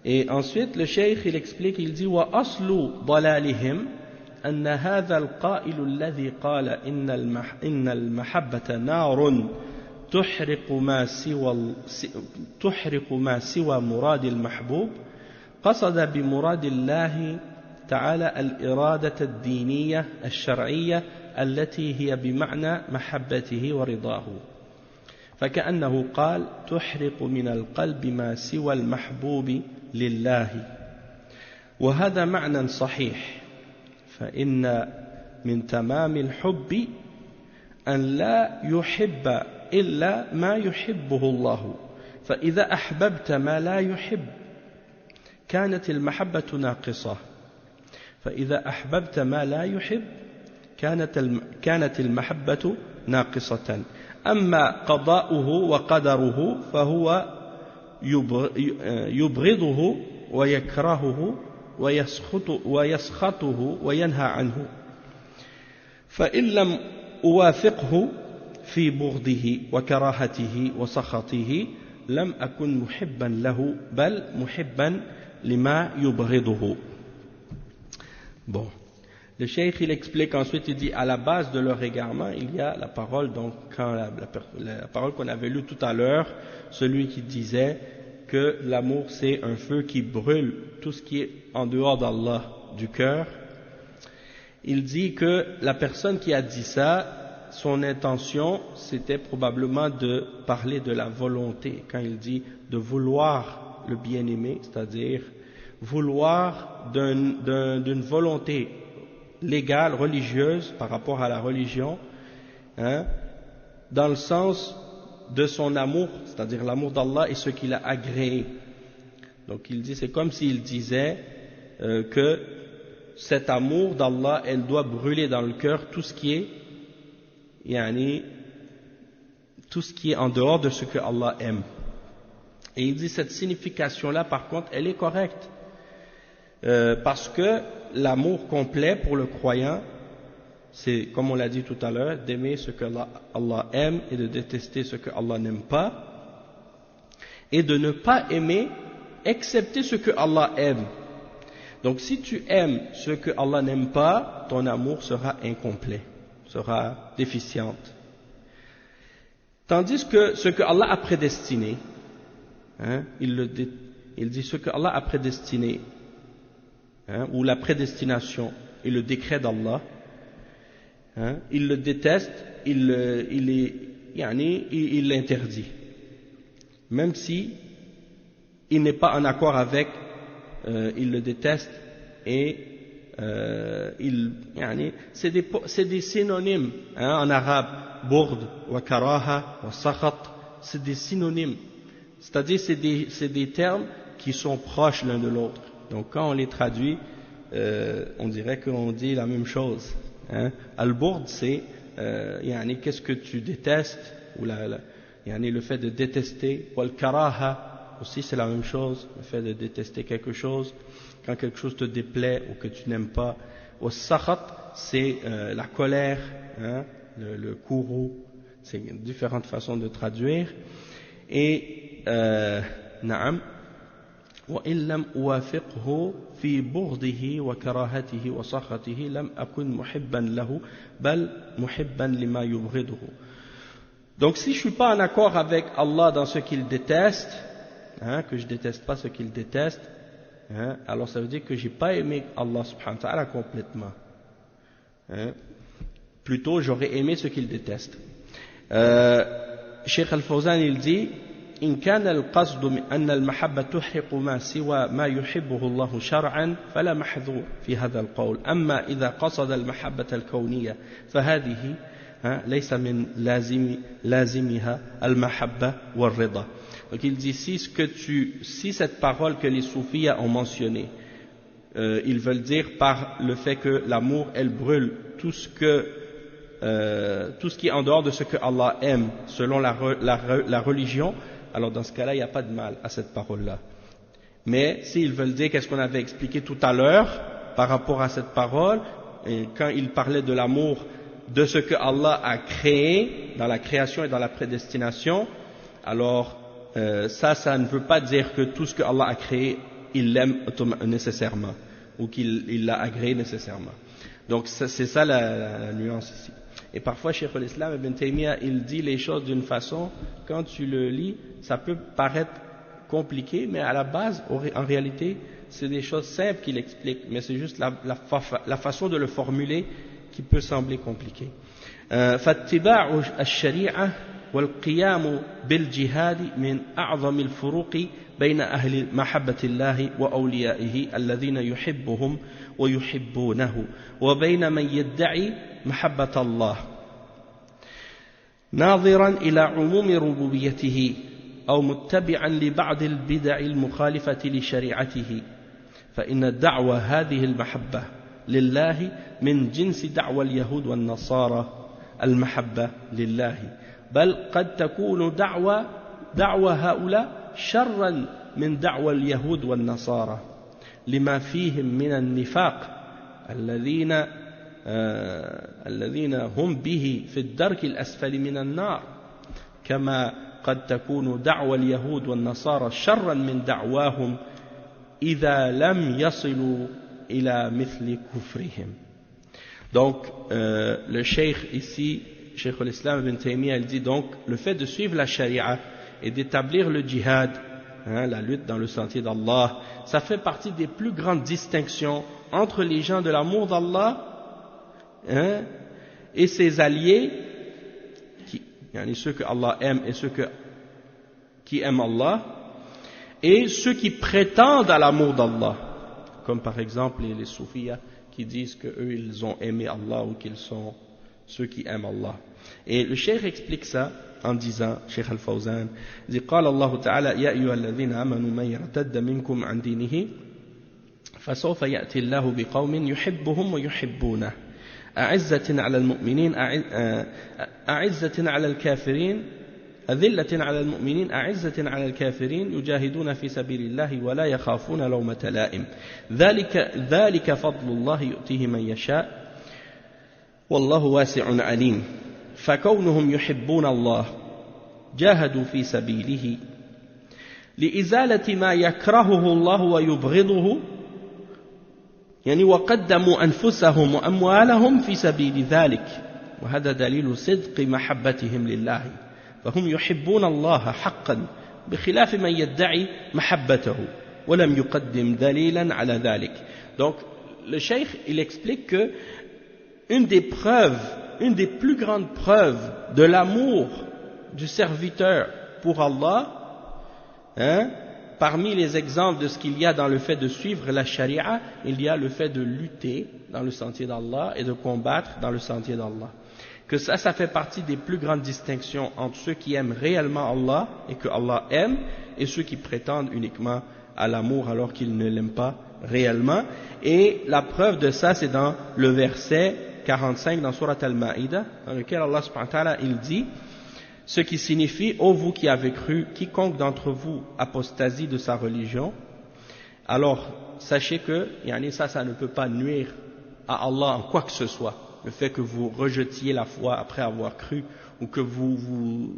Et ensuite, le cheikh, il explique, il dit wa aslu dalalihim أن هذا القائل الذي قال إن المحبة نار تحرق ما سوى مراد المحبوب قصد بمراد الله تعالى الإرادة الدينية الشرعية التي هي بمعنى محبته ورضاه فكأنه قال تحرق من القلب ما سوى المحبوب لله وهذا معنى صحيح فإن من تمام الحب أن لا يحب إلا ما يحبه الله فإذا أحببت ما لا يحب كانت المحبة ناقصة فإذا أحببت ما لا يحب كانت المحبة ناقصة أما قضاؤه وقدره فهو يبغضه ويكرهه ويسخطه وينهى عنه فإن لم أوافقه في بغضه وكراهته وسخطه لم أكن محبا له بل محبا لما يبغضه. Bon, le cheikh il explique ensuite, il dit à la base de leur égarement il y a la parole, donc quand la parole qu'on avait lue tout à l'heure, celui qui disait que l'amour c'est un feu qui brûle tout ce qui est en dehors d'Allah du cœur. Il dit que la personne qui a dit ça, son intention c'était probablement de parler de la volonté, quand il dit de vouloir le bien-aimé, c'est-à-dire vouloir d'une volonté légale, religieuse par rapport à la religion, dans le sens de son amour, c'est-à-dire l'amour d'Allah et ce qu'il a agréé. Donc il dit, c'est comme s'il disait que cet amour d'Allah, elle doit brûler dans le cœur tout ce qui est en dehors de ce que Allah aime. Et il dit cette signification-là, par contre, elle est correcte. Parce que l'amour complet pour le croyant, c'est, comme on l'a dit tout à l'heure, d'aimer ce que Allah aime et de détester ce que Allah n'aime pas, et de ne pas aimer excepté ce que Allah aime. Donc si tu aimes ce que Allah n'aime pas, ton amour sera incomplet, sera déficiente. Tandis que ce que Allah a prédestiné, il dit ce que Allah a prédestiné, ou la prédestination et le décret d'Allah, il le déteste, il l'interdit. même si il n'est pas en accord avec, il le déteste et c'est des synonymes en arabe, bourd, wa karaha, wa sakhat, c'est des synonymes, c'est-à-dire c'est des termes qui sont proches l'un de l'autre. Donc quand on les traduit, on dirait qu'on dit la même chose. Al-bourd, c'est qu'est-ce que tu détestes, ou le fait de détester. Wal karaha aussi, c'est la même chose, le fait de détester quelque chose, quand quelque chose te déplaît ou que tu n'aimes pas. Wal sakhat, c'est la colère, le courroux. C'est différentes façons de traduire. Et na'am, وإن لم أوافقه في بغضه وكراهته وسخطه لم أكن محبا له بل محبا لما يبغضه. Donc si je suis pas en accord avec Allah dans ce qu'il déteste, que je déteste pas ce qu'il déteste, alors ça veut dire que j'ai pas aimé Allah subhanahu wa ta'ala complètement. Plutôt j'aurais aimé ce qu'il déteste. Cheikh Al-Fawzan il dit: إن كان القصد أن المحبة تحرق ما سوى ما يحبه الله شرعا فلا محذور في هذا القول. أما إذا قصد المحبة الكونية فهذه ليس من لازمها المحبة والرضا. Donc il dit si cette parole que les soufis ont mentionnée, ils veulent dire par le fait que l'amour elle brûle tout ce qui est en dehors de ce que Allah aime selon la religion, alors dans ce cas-là, il n'y a pas de mal à cette parole-là. Mais s'ils veulent dire qu'est-ce qu'on avait expliqué tout à l'heure par rapport à cette parole, et quand il parlait de l'amour, de ce que Allah a créé dans la création et dans la prédestination, alors ça ne veut pas dire que tout ce que Allah a créé, il l'aime nécessairement, ou qu'il l'a agréé nécessairement. Donc c'est ça la nuance ici. Et parfois, Cheikh al-Islam Ibn Taymiyyah, il dit les choses d'une façon, quand tu le lis, ça peut paraître compliqué, mais à la base, en réalité, c'est des choses simples qu'il explique, mais c'est juste la façon de le formuler qui peut sembler compliquée. فاتباع الشريعة والقيام بالجهاد من أعظم الفروق بين أهل محبة الله وأوليائه الذين يحبهم ويحبونه وبين من يدعي محبة الله ناظرا إلى عموم ربوبيته أو متبعا لبعض البدع المخالفة لشريعته فإن دعوى هذه المحبة لله من جنس دعوى اليهود والنصارى المحبة لله بل قد تكون دعوى هؤلاء شرا من دعوى اليهود والنصارى لما فيهم من النفاق الذين هم به في الدرك الأسفل من النار كما قد تكون دعوى اليهود والنصارى شرا من دعواهم إذا لم يصلوا إلى مثل كفرهم. Donc le cheikh ici, Cheikh al-Islam Ibn Taymiyyah, il dit donc le fait de suivre la charia et d'établir le djihad, la lutte dans le sentier d'Allah, ça fait partie des plus grandes distinctions entre les gens de l'amour d'Allah et ses alliés, ceux que Allah aime et ceux qui aiment Allah, et ceux qui prétendent à l'amour d'Allah, comme par exemple les soufis qui disent qu'eux ils ont aimé Allah ou qu'ils sont ceux qui aiment Allah. Et le cheikh explique ça en disant, Cheikh Al-Fawzan, il dit قال الله تعالى يا أيها الذين آمنوا من يرتد منكم عن دينه فسوف يأتي الله بقوم يحبهم ويحبونه أعزة على المؤمنين أعزة على الكافرين أذلة على المؤمنين أعزة على الكافرين يجاهدون في سبيل الله ولا يخافون لومة لائم ذلك فضل الله يؤتيه من يشاء والله واسع عليم. فكونهم يحبون الله جاهدوا في سبيله لإزالة ما يكرهه الله ويبغضه وقدموا أنفسهم وأموالهم في سبيل ذلك وهذا دليل صدق محبتهم لله فهم يحبون الله حقا بخلاف من يدعي محبته ولم يقدم دليلا على ذلك. Donc le cheikh il explique que une des plus grandes preuves de l'amour du serviteur pour Allah, hein, parmi les exemples de ce qu'il y a dans le fait de suivre la charia, il y a le fait de lutter dans le sentier d'Allah et de combattre dans le sentier d'Allah. Que ça fait partie des plus grandes distinctions entre ceux qui aiment réellement Allah et que Allah aime et ceux qui prétendent uniquement à l'amour alors qu'ils ne l'aiment pas réellement. Et la preuve de ça, c'est dans le verset 45 dans Surat Al-Ma'idah, dans lequel Allah subhanahu wa ta'ala, il dit, ce qui signifie, ô vous qui avez cru, quiconque d'entre vous apostasie de sa religion, alors sachez que, ça ne peut pas nuire à Allah en quoi que ce soit. Le fait que vous rejetiez la foi après avoir cru, ou que vous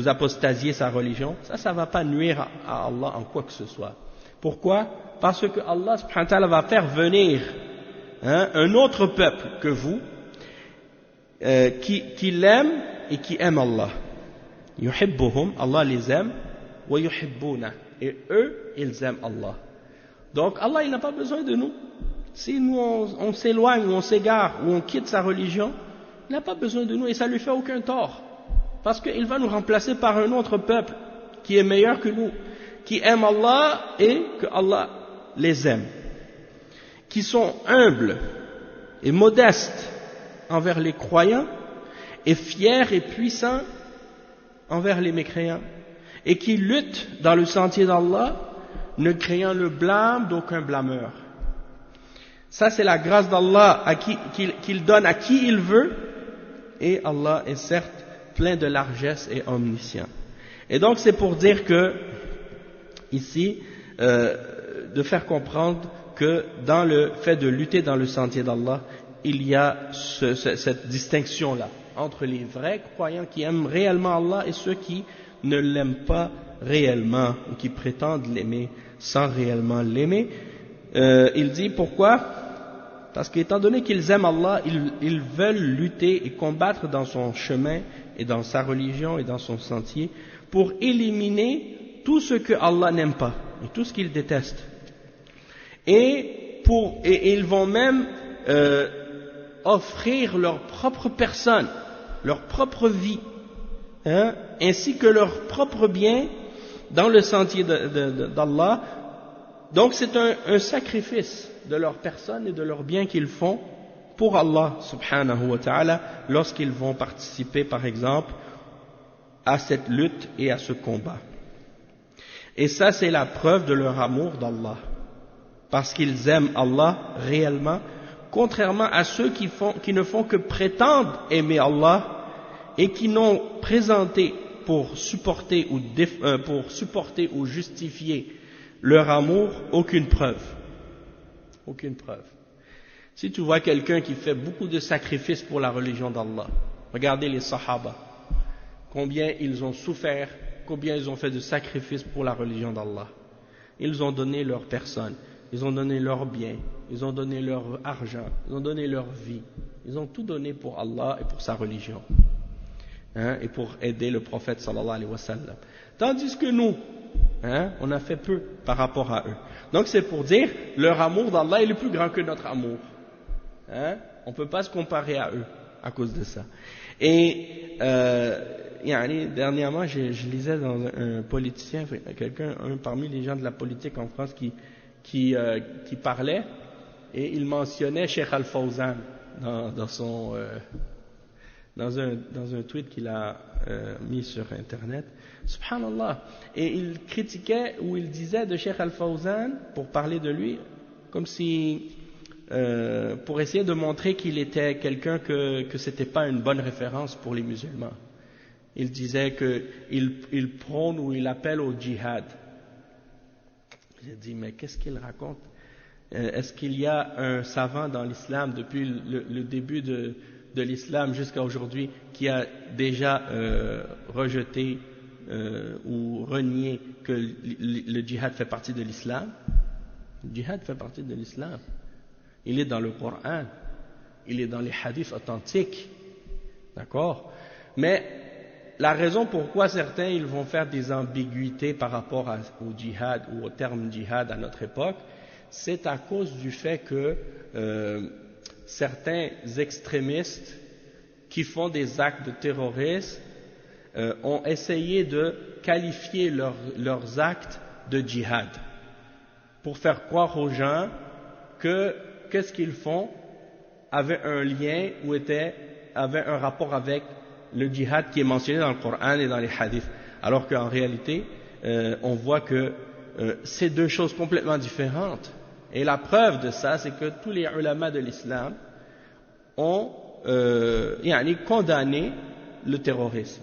apostasiez sa religion, ça va pas nuire à Allah en quoi que ce soit. Pourquoi? Parce que Allah subhanahu wa ta'ala va faire venir un autre peuple que vous, qui l'aime et qui aime Allah. Yuhibbuhum, Allah les aime, wa yuhibbuna, et eux, ils aiment Allah. Donc Allah, il n'a pas besoin de nous. Si nous on s'éloigne, ou on s'égare, ou on quitte sa religion, il n'a pas besoin de nous et ça lui fait aucun tort. Parce qu'il va nous remplacer par un autre peuple qui est meilleur que nous, qui aime Allah et que Allah les aime, qui sont humbles et modestes envers les croyants et fiers et puissants envers les mécréants et qui luttent dans le sentier d'Allah, ne craignant le blâme d'aucun blâmeur. Ça, c'est la grâce d'Allah qu'il donne à qui il veut, et Allah est certes plein de largesse et omniscient. Et donc, c'est pour dire que, ici, de faire comprendre que dans le fait de lutter dans le sentier d'Allah, il y a cette distinction-là entre les vrais croyants qui aiment réellement Allah et ceux qui ne l'aiment pas réellement ou qui prétendent l'aimer sans réellement l'aimer. Il dit pourquoi? Parce qu'étant donné qu'ils aiment Allah, ils veulent lutter et combattre dans son chemin et dans sa religion et dans son sentier pour éliminer tout ce que Allah n'aime pas et tout ce qu'il déteste. Et ils vont même offrir leur propre personne, leur propre vie, ainsi que leur propre bien dans le sentier d'Allah. Donc c'est un sacrifice de leur personne et de leur bien qu'ils font pour Allah subhanahu wa ta'ala lorsqu'ils vont participer par exemple à cette lutte et à ce combat. Et ça c'est la preuve de leur amour d'Allah, parce qu'ils aiment Allah réellement, contrairement à ceux qui ne font que prétendre aimer Allah et qui n'ont présenté pour supporter ou justifier leur amour aucune preuve. Aucune preuve. Si tu vois quelqu'un qui fait beaucoup de sacrifices pour la religion d'Allah, regardez les Sahaba, combien ils ont souffert, combien ils ont fait de sacrifices pour la religion d'Allah. Ils ont donné leur personne, ils ont donné leur bien, ils ont donné leur argent, ils ont donné leur vie, ils ont tout donné pour Allah et pour sa religion, et pour aider le prophète sallallahu alayhi wa sallam. Tandis que nous, on a fait peu par rapport à eux. Donc c'est pour dire, leur amour d'Allah est plus grand que notre amour. On ne peut pas se comparer à eux à cause de ça. Et dernièrement, je lisais dans un politicien, un parmi les gens de la politique en France qui parlait, et il mentionnait Cheikh Al-Fawzan dans un tweet qu'il a mis sur Internet. Subhanallah. Et il critiquait ou il disait de Cheikh Al-Fawzan, pour parler de lui, comme si, pour essayer de montrer qu'il était quelqu'un que c'était pas une bonne référence pour les musulmans. Il disait qu'il prône ou il appelle au djihad. J'ai dit, mais qu'est-ce qu'il raconte? Est-ce qu'il y a un savant dans l'islam depuis le début de l'islam jusqu'à aujourd'hui qui a déjà rejeté ou renié que le djihad fait partie de l'islam? Le djihad fait partie de l'islam. Il est dans le Coran, il est dans les hadiths authentiques, d'accord? Mais la raison pourquoi certains ils vont faire des ambiguïtés par rapport au djihad ou au terme djihad à notre époque, c'est à cause du fait que certains extrémistes qui font des actes de terrorisme ont essayé de qualifier leurs actes de djihad pour faire croire aux gens que qu'est-ce qu'ils font avait un lien ou avait un rapport avec le djihad qui est mentionné dans le Coran et dans les hadiths, alors qu'en réalité on voit que c'est deux choses complètement différentes. Et la preuve de ça, c'est que tous les ulama de l'islam ont condamné le terrorisme,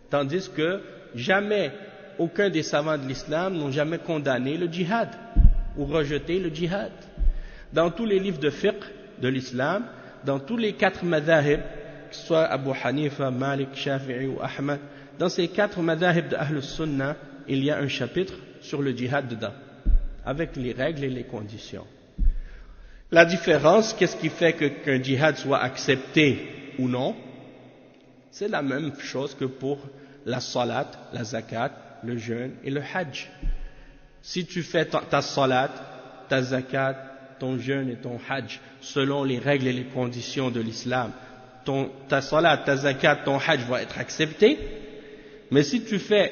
tandis que jamais aucun des savants de l'islam n'ont jamais condamné le djihad ou rejeté le djihad. Dans tous les livres de fiqh de l'islam, dans tous les 4 madhahib, que ce soit Abu Hanifa, Malik, Shafi'i ou Ahmad, dans ces 4 madhahib de Ahl Sunnah, il y a un chapitre sur le djihad dedans, avec les règles et les conditions. La différence, qu'est-ce qui fait qu'un djihad soit accepté ou non? C'est la même chose que pour la salat, la zakat, le jeûne et le hajj. Si tu fais ta salat, ta zakat, ton jeûne et ton hajj selon les règles et les conditions de l'islam, ta salat, ta zakat, ton hajj va être accepté. Mais si tu fais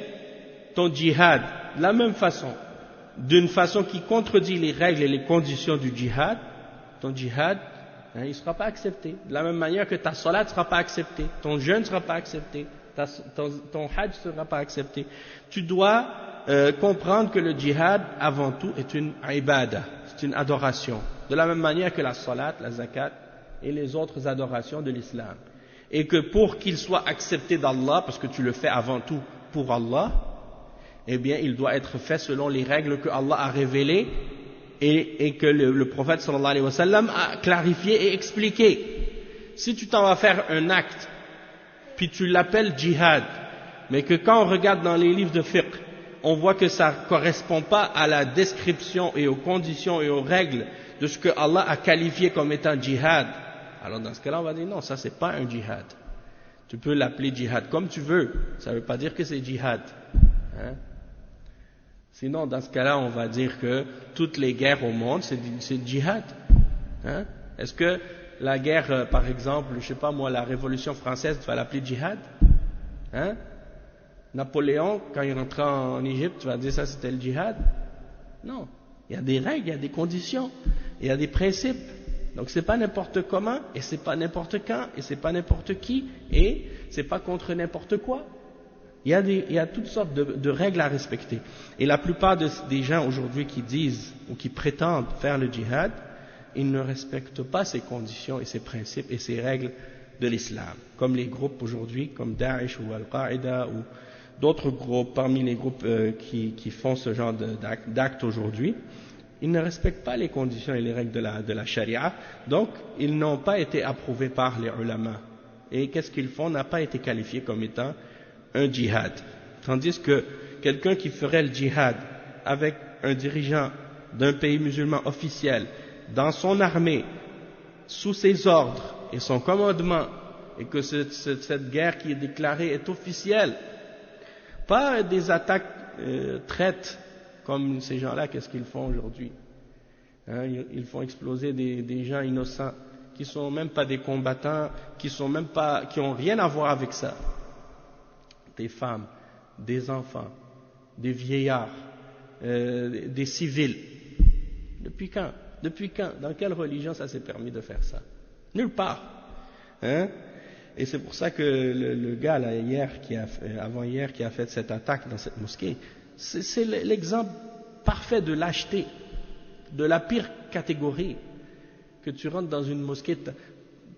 ton djihad de la même façon, d'une façon qui contredit les règles et les conditions du djihad, ton djihad, il ne sera pas accepté. De la même manière que ta salat ne sera pas acceptée, ton jeûne ne sera pas accepté, ton hajj ne sera pas accepté. Tu dois comprendre que le djihad, avant tout, est une ibadah, c'est une adoration. De la même manière que la salat, la zakat et les autres adorations de l'islam. Et que pour qu'il soit accepté d'Allah, parce que tu le fais avant tout pour Allah, eh bien, il doit être fait selon les règles que Allah a révélées et que le prophète sallallahu alayhi wa sallam a clarifié et expliqué. Si tu t'en vas faire un acte, puis tu l'appelles djihad, mais que quand on regarde dans les livres de fiqh, on voit que ça ne correspond pas à la description et aux conditions et aux règles de ce que Allah a qualifié comme étant djihad, alors dans ce cas-là, on va dire non, ça c'est pas un djihad. Tu peux l'appeler djihad comme tu veux, ça ne veut pas dire que c'est djihad. Hein? Sinon, dans ce cas-là, on va dire que toutes les guerres au monde, c'est djihad. Hein? Est-ce que la guerre, par exemple, je sais pas moi, la Révolution française, tu vas l'appeler djihad? Hein? Napoléon, quand il rentra en Égypte, tu vas dire ça c'était le djihad? Non. Il y a des règles, il y a des conditions, il y a des principes. Donc c'est pas n'importe comment, et c'est pas n'importe quand, et c'est pas n'importe qui, et c'est pas contre n'importe quoi. Il y a toutes sortes de règles à respecter. Et la plupart des gens aujourd'hui qui disent ou qui prétendent faire le djihad, ils ne respectent pas ces conditions et ces principes et ces règles de l'islam. Comme les groupes aujourd'hui, comme Daesh ou Al-Qaïda ou d'autres groupes, parmi les groupes qui font ce genre d'actes aujourd'hui, ils ne respectent pas les conditions et les règles de la charia, donc ils n'ont pas été approuvés par les ulama. Et qu'est-ce qu'ils font n'a pas été qualifié comme étant un djihad. Tandis que quelqu'un qui ferait le djihad avec un dirigeant d'un pays musulman officiel, dans son armée, sous ses ordres et son commandement, et que cette guerre qui est déclarée est officielle, pas des attaques traites comme ces gens-là, qu'est-ce qu'ils font aujourd'hui? Hein, ils font exploser des gens innocents qui sont même pas des combattants, qui ont rien à voir avec ça. Des femmes, des enfants, des vieillards, des civils. Depuis quand? Depuis quand? Dans quelle religion ça s'est permis de faire ça? Nulle part. Hein? Et c'est pour ça que le gars là, avant-hier qui a fait cette attaque dans cette mosquée, c'est l'exemple parfait de lâcheté, de la pire catégorie. Que tu rentres dans une mosquée,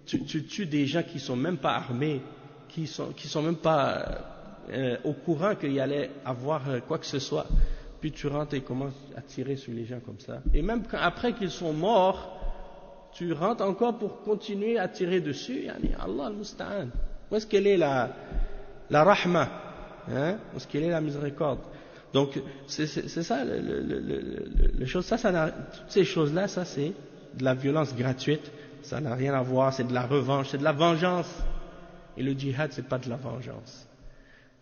tu tues des gens qui sont même pas armés, qui sont même pas au courant qu'il y allait avoir quoi que ce soit. Puis tu rentres et commences à tirer sur les gens comme ça. Et même après qu'ils sont morts, tu rentres encore pour continuer à tirer dessus. Yani Allah al-Musta'an. Où est-ce qu'elle est la rahma? Hein? Où est-ce qu'elle est la miséricorde? Donc c'est ça le chose. Toutes ces choses-là, ça c'est de la violence gratuite. Ça n'a rien à voir. C'est de la revanche, c'est de la vengeance. Et le djihad, c'est pas de la vengeance.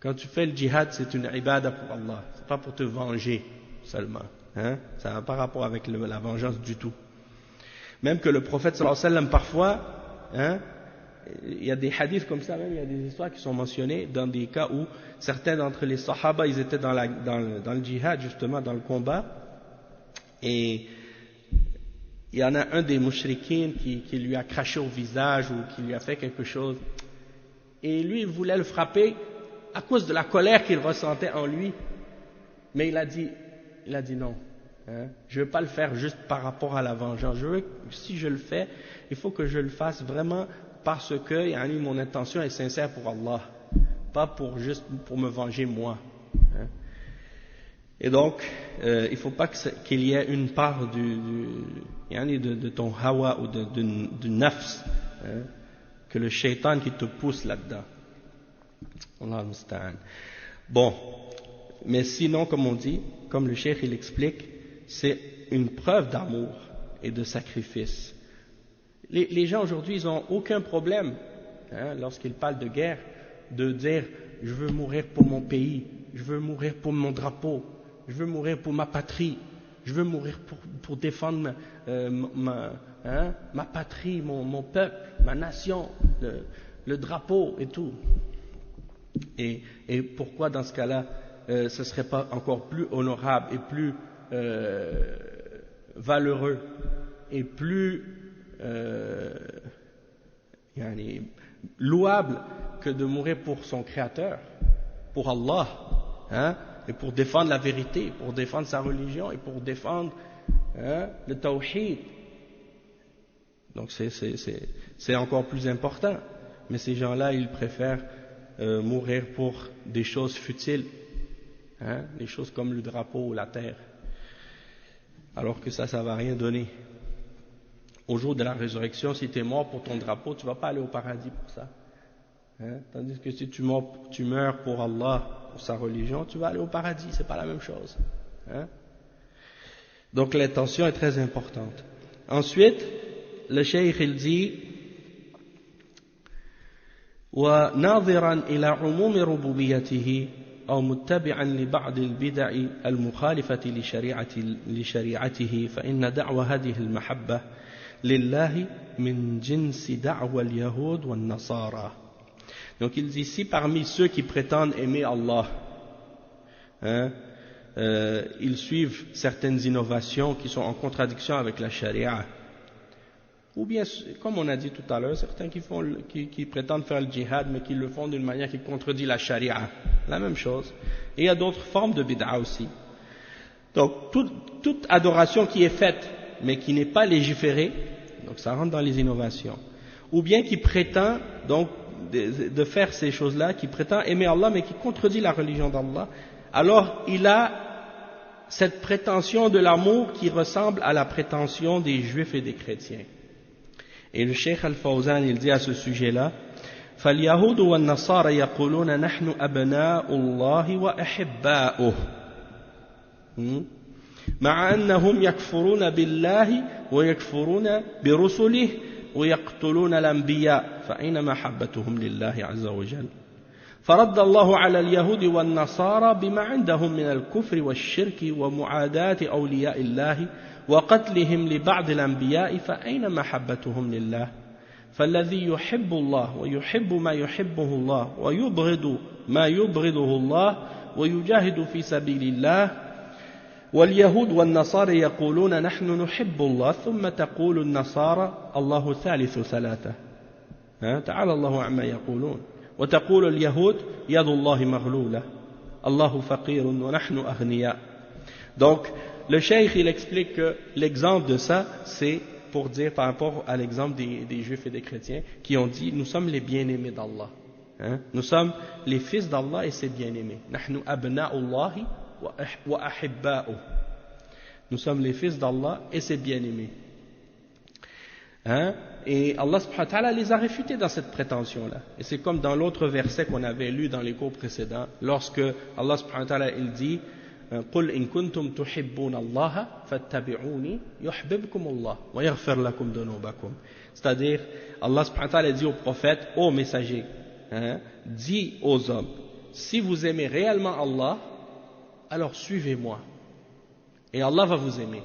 Quand tu fais le djihad, c'est une ibadah pour Allah. C'est pas pour te venger seulement. Hein? Ça n'a pas rapport avec la vengeance du tout. Même que le prophète sallallahu alayhi wa sallam parfois, hein, il y a des hadiths comme ça, même il y a des histoires qui sont mentionnées dans des cas où certains d'entre les sahaba, ils étaient dans le djihad, justement, dans le combat, et il y en a un des mouchrikines qui lui a craché au visage ou qui lui a fait quelque chose, et lui, il voulait le frapper à cause de la colère qu'il ressentait en lui, mais il a dit non. Je ne veux pas le faire juste par rapport à la vengeance. Si je le fais, il faut que je le fasse vraiment parce que mon intention est sincère pour Allah, pas juste pour me venger moi. Et donc, il ne faut pas qu'il y ait une part de ton hawa ou du nafs, que le shaitan qui te pousse là-dedans. Allah musta'an. Bon, mais sinon, comme on dit, comme le cheikh il explique, c'est une preuve d'amour et de sacrifice. Les gens aujourd'hui, ils n'ont aucun problème, lorsqu'ils parlent de guerre, de dire « je veux mourir pour mon pays, je veux mourir pour mon drapeau, je veux mourir pour ma patrie, je veux mourir pour défendre ma patrie, mon peuple, ma nation, le drapeau et tout. » Et pourquoi dans ce cas-là, ce ne serait pas encore plus honorable et plus valeureux et plus louable que de mourir pour son créateur, pour Allah, et pour défendre la vérité, pour défendre sa religion et pour défendre le tawhid. Donc c'est encore plus important. Mais ces gens-là, ils préfèrent mourir pour des choses futiles, des choses comme le drapeau ou la terre, alors que ça va rien donner. Au jour de la résurrection, si tu es mort pour ton drapeau, tu ne vas pas aller au paradis pour ça. Tandis que si tu meurs pour Allah, pour sa religion, tu vas aller au paradis, c'est pas la même chose. Donc l'intention est très importante. Ensuite, le cheikh il dit وناظرا إلى عموم ربوبيته أو متبعا لبعض البدع المخالفة لشريعته فإن دعوى هذه المحبة لله من جنس دعوى اليهود والنصارى. Donc il dit ici, parmi ceux qui prétendent aimer Allah, ils suivent certaines innovations qui sont en contradiction avec la charia. Ou bien, comme on a dit tout à l'heure, certains qui prétendent faire le djihad, mais qui le font d'une manière qui contredit la charia. La même chose. Et il y a d'autres formes de bid'a aussi. Donc, toute adoration qui est faite, mais qui n'est pas légiférée, donc ça rentre dans les innovations. Ou bien qui prétend, donc, de faire ces choses-là, qui prétend aimer Allah, mais qui contredit la religion d'Allah, alors il a cette prétention de l'amour qui ressemble à la prétention des juifs et des chrétiens. Et le Cheikh Al-Fawzan, il dit à ce sujet-là, فَالْيَهُودُ وَالنَّصَارَ يَقُولُونَ نَحْنُ أَبْنَاءُ اللَّهِ وَأَحِبَّاؤُهُ مع أنهم يكفرون بالله ويكفرون برسله ويقتلون الأنبياء فأين محبتهم لله عز وجل فرد الله على اليهود والنصارى بما عندهم من الكفر والشرك ومعاداة أولياء الله وقتلهم لبعض الأنبياء فأين محبتهم لله فالذي يحب الله ويحب ما يحبه الله ويبغض ما يبغضه الله ويجاهد في سبيل الله واليهود والنصارى يقولون نحن نحب الله ثم تقول النصارى الله ثالث ثلاثة تعالى الله عما يقولون وتقول اليهود يد الله مغلولة الله فقير ونحن أغنياء. Donc le cheikh il explique que l'exemple de ça c'est pour dire par rapport à l'exemple des juifs et des chrétiens qui ont dit nous sommes les bien-aimés d'Allah, nous sommes les fils d'Allah et ses bien-aimés. نحن أبناء الله وأحباؤه. Nous sommes les fils d'Allah et ses bien-aimés. Et Allah subhanahu wa ta'ala les a réfutés dans cette prétention-là. Et c'est comme dans l'autre verset qu'on avait lu dans les cours précédents, lorsque Allah subhanahu wa ta'ala il dit قُلْ إِن كُنْتُمْ تُحِبُّونَ اللَّهَ فَاتَّبِعُونِي يُحْبِبْكُمُ اللَّهُ وَيَغْفِرْ لَكُمْ ذُنُوبَكُمْ. C'est-à-dire, Allah subhanahu wa ta'ala dit au prophète, ô messager, dis aux hommes, si vous aimez réellement Allah, alors suivez-moi. Et Allah va vous aimer.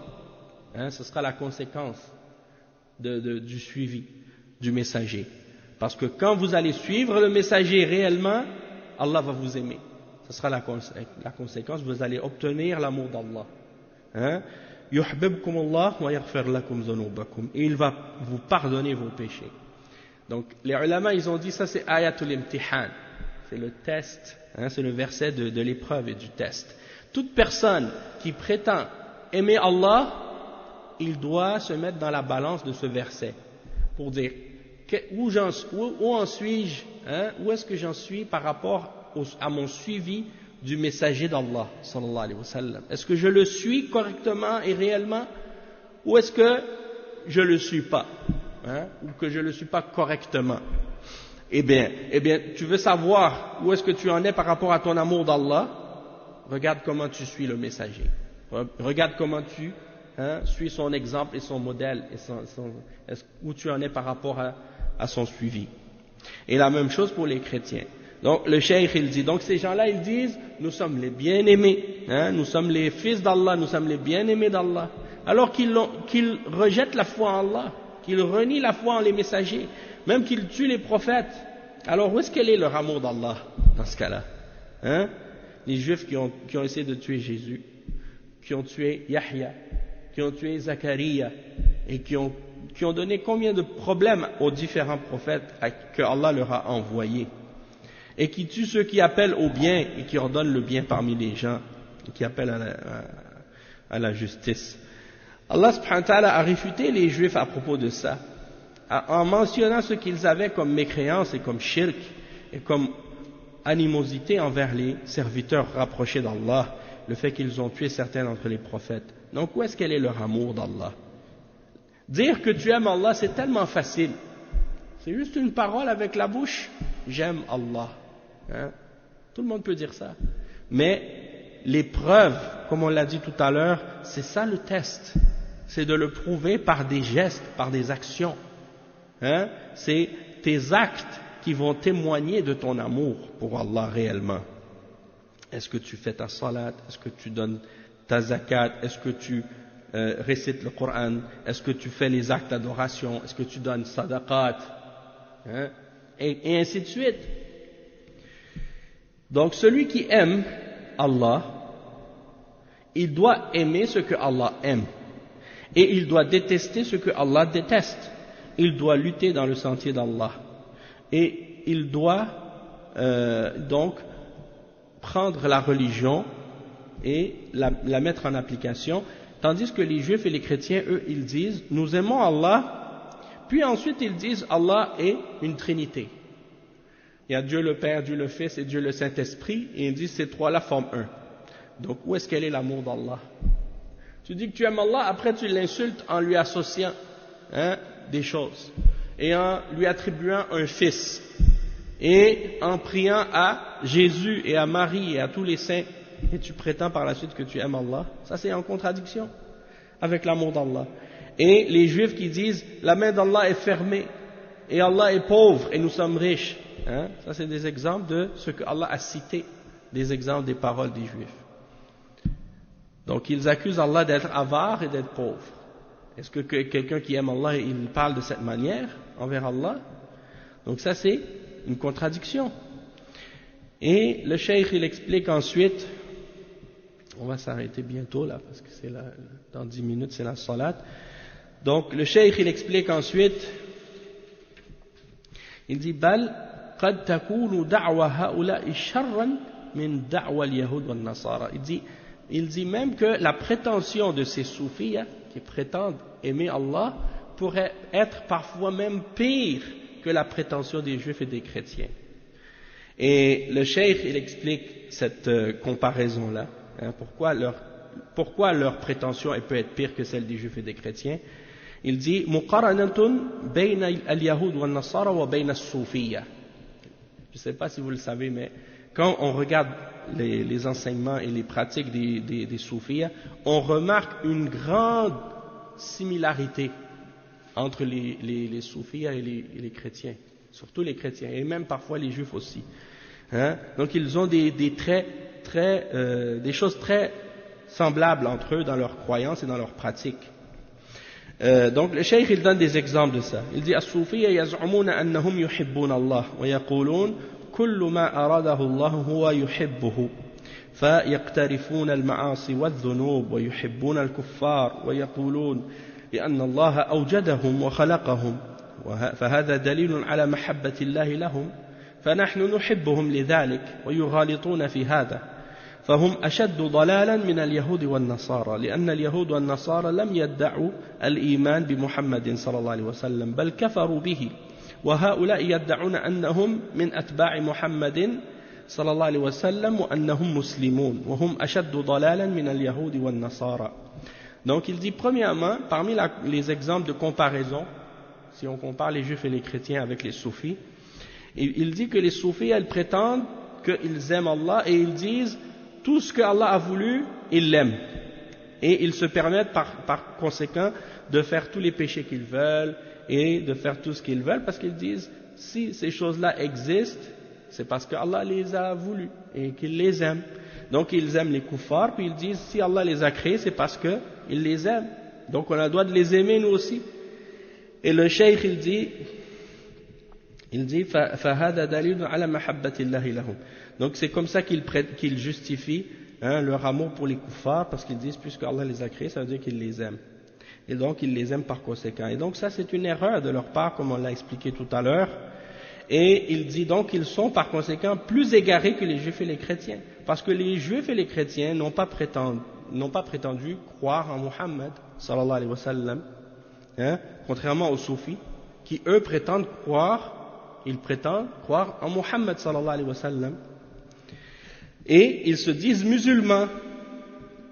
Ce sera la conséquence du suivi du messager. Parce que quand vous allez suivre le messager réellement, Allah va vous aimer. Ce sera la conséquence, vous allez obtenir l'amour d'Allah. Hein? يُحْبِبْكُمُ اللَّهُ وَيَغْفِرْ لَكُمْ ذُنُوبَكُمْ. Et il va vous pardonner vos péchés. Donc les ulama, ils ont dit ça, c'est ayatul imtihan. C'est le test, hein, c'est le verset de l'épreuve et du test. Toute personne qui prétend aimer Allah, il doit se mettre dans la balance de ce verset pour dire où en suis-je, hein, où est-ce que j'en suis par rapport à mon suivi du messager d'Allah sallallahu alayhi wa sallam. Est-ce que je le suis correctement et réellement, ou est-ce que je le suis pas, hein, ou que je le suis pas correctement? Eh bien, tu veux savoir où est-ce que tu en es par rapport à ton amour d'Allah? Regarde comment tu suis le messager. Regarde comment tu suis son exemple et son modèle, et où tu en es par rapport à son suivi. Et la même chose pour les chrétiens. Donc le cheikh il dit, donc ces gens-là ils disent, nous sommes les bien-aimés, hein, nous sommes les fils d'Allah, nous sommes les bien-aimés d'Allah, alors qu'ils rejettent la foi en Allah, qu'ils renient la foi en les messagers, même qu'ils tuent les prophètes. Alors où est-ce qu'elle est leur amour d'Allah dans ce cas-là, hein? Les juifs qui ont essayé de tuer Jésus, qui ont tué Yahya, qui ont tué Zacharia, et qui ont donné combien de problèmes aux différents prophètes que Allah leur a envoyés, et qui tuent ceux qui appellent au bien et qui ordonnent le bien parmi les gens, et qui appellent à la justice. Allah subhanahu wa ta'ala a réfuté les juifs à propos de ça, en mentionnant ce qu'ils avaient comme mécréance et comme shirk et comme animosité envers les serviteurs rapprochés d'Allah, le fait qu'ils ont tué certains d'entre les prophètes. Donc où est-ce qu'elle est leur amour d'Allah? Dire que tu aimes Allah, c'est tellement facile. C'est juste une parole avec la bouche. J'aime Allah. Hein? Tout le monde peut dire ça. Mais les preuves, comme on l'a dit tout à l'heure, c'est ça le test. C'est de le prouver par des gestes, par des actions. Hein? C'est tes actes qui vont témoigner de ton amour pour Allah réellement. Est-ce que tu fais ta salat? Est-ce que tu donnes ta zakat? Est-ce que tu récites le Coran? Est-ce que tu fais les actes d'adoration? Est-ce que tu donnes sadaqat? Hein? Et ainsi de suite. Donc celui qui aime Allah, il doit aimer ce que Allah aime. Et il doit détester ce que Allah déteste. Il doit lutter dans le sentier d'Allah. Et il doit donc prendre la religion et la mettre en application. Tandis que les juifs et les chrétiens, eux, ils disent, nous aimons Allah, puis ensuite ils disent, Allah est une trinité. Il y a Dieu le Père, Dieu le Fils et Dieu le Saint-Esprit, et ils disent, ces trois-là forment un. Donc où est-ce qu'elle est l'amour d'Allah? Tu dis que tu aimes Allah, après tu l'insultes en lui associant des choses, et en lui attribuant un fils, et en priant à Jésus et à Marie et à tous les saints, et tu prétends par la suite que tu aimes Allah. Ça c'est en contradiction avec l'amour d'Allah. Et les juifs qui disent la main d'Allah est fermée et Allah est pauvre et nous sommes riches, hein? Ça c'est des exemples de ce que Allah a cité, des exemples des paroles des juifs. Donc ils accusent Allah d'être avare et d'être pauvre. Est-ce que quelqu'un qui aime Allah, il parle de cette manière envers Allah? Donc ça c'est une contradiction. Et le cheikh il explique ensuite, on va s'arrêter bientôt là parce que c'est dans 10 minutes c'est la salat. Donc le cheikh il explique ensuite, il dit bal qad takunu da'wa ha'ula'i sharran min da'wa al-yahud wal-nasara. Il dit même que la prétention de ces soufis qui prétendent aimer Allah pourrait être parfois même pire que la prétention des juifs et des chrétiens. Et le cheikh il explique cette comparaison-là, hein, pourquoi leur prétention elle peut être pire que celle des juifs et des chrétiens. Il dit muqaranatun bayna al-yahud wa an-nasara wa bayna as-soufiyya. Je ne sais pas si vous le savez, mais quand on regarde les enseignements et les pratiques des soufis, on remarque une grande similarité entre les soufis et les chrétiens, surtout les chrétiens, et même parfois les juifs aussi. Hein? Donc ils ont des traits des choses très semblables entre eux dans leurs croyances et dans leurs pratiques. Donc le cheikh il donne des exemples de ça. Il dit الصوفية يزعمون أنهم يحبون الله ويقولون كل ما أراده الله هو يحبه فيقترفون المعاصي والذنوب ويحبون الكفار ويقولون بأن الله أوجدهم وخلقهم فهذا دليل على محبة الله لهم فنحن نحبهم لذلك ويغالطون في هذا فهم أشد ضلالا من اليهود والنصارى لأن اليهود والنصارى لم يدعوا الإيمان بمحمد صلى الله عليه وسلم بل كفروا به وهؤلاء يدعون أنهم من أتباع محمد صلى الله عليه وسلم وأنهم مسلمون وهم أشد ضلالا من اليهود والنصارى. Donc il dit premièrement, parmi les exemples de comparaison, si on compare les juifs et les chrétiens avec les soufis, il dit que les soufis, elles prétendent qu'ils aiment Allah et ils disent tout ce que Allah a voulu, ils l'aiment. Et ils se permettent par conséquent de faire tous les péchés qu'ils veulent et de faire tout ce qu'ils veulent parce qu'ils disent si ces choses-là existent, c'est parce que Allah les a voulu et qu'il les aime. Donc ils aiment les kuffars, puis ils disent si Allah les a créés, c'est parce qu'il les aime. Donc on a le droit de les aimer nous aussi. Et le cheikh il dit فَهَذَا دَلِيلٌ عَلَى مَحَبَّةِ اللَّهِ لَهُمْ. Donc c'est comme ça qu'ils justifient leur amour pour les kuffars, parce qu'ils disent puisque Allah les a créés, ça veut dire qu'ils les aiment. Et donc ils les aiment par conséquent. Et donc ça c'est une erreur de leur part, comme on l'a expliqué tout à l'heure. Et il dit donc qu'ils sont par conséquent plus égarés que les juifs et les chrétiens. Parce que les juifs et les chrétiens n'ont pas prétendu croire en Muhammad sallallahu alayhi wa sallam, contrairement aux soufis, qui eux prétendent croire en Muhammad sallallahu alayhi wa sallam. Et ils se disent musulmans.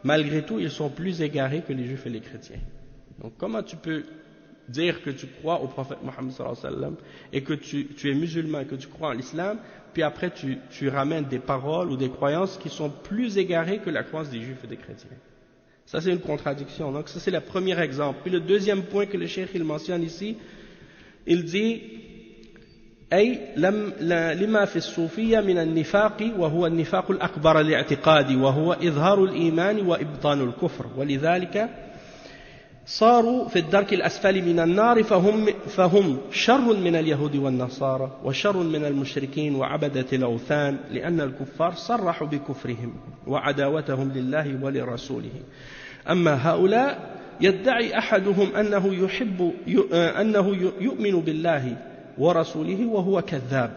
Malgré tout, ils sont plus égarés que les juifs et les chrétiens. Donc comment tu peux dire que tu crois au prophète Muhammad sallallahu alayhi wa sallam et que tu es musulman, que tu crois en l'islam, puis après tu ramènes des paroles ou des croyances qui sont plus égarées que la croyance des juifs et des chrétiens. Ça c'est une contradiction. Donc ça c'est le premier exemple. Puis le deuxième point que le cheikh il mentionne ici, il dit أي لما في الصوفية من النفاق وهو النفاق الأكبر الاعتقادي وهو إظهار الإيمان وإبطان الكفر ولذلك صاروا في الدرك الأسفل من النار فهم شر من اليهود والنصارى وشر من المشركين وعبدة الأوثان لأن الكفار صرحوا بكفرهم وعداوتهم لله ولرسوله أما هؤلاء يدعي أحدهم أنه يؤمن بالله ورسوله وهو كذاب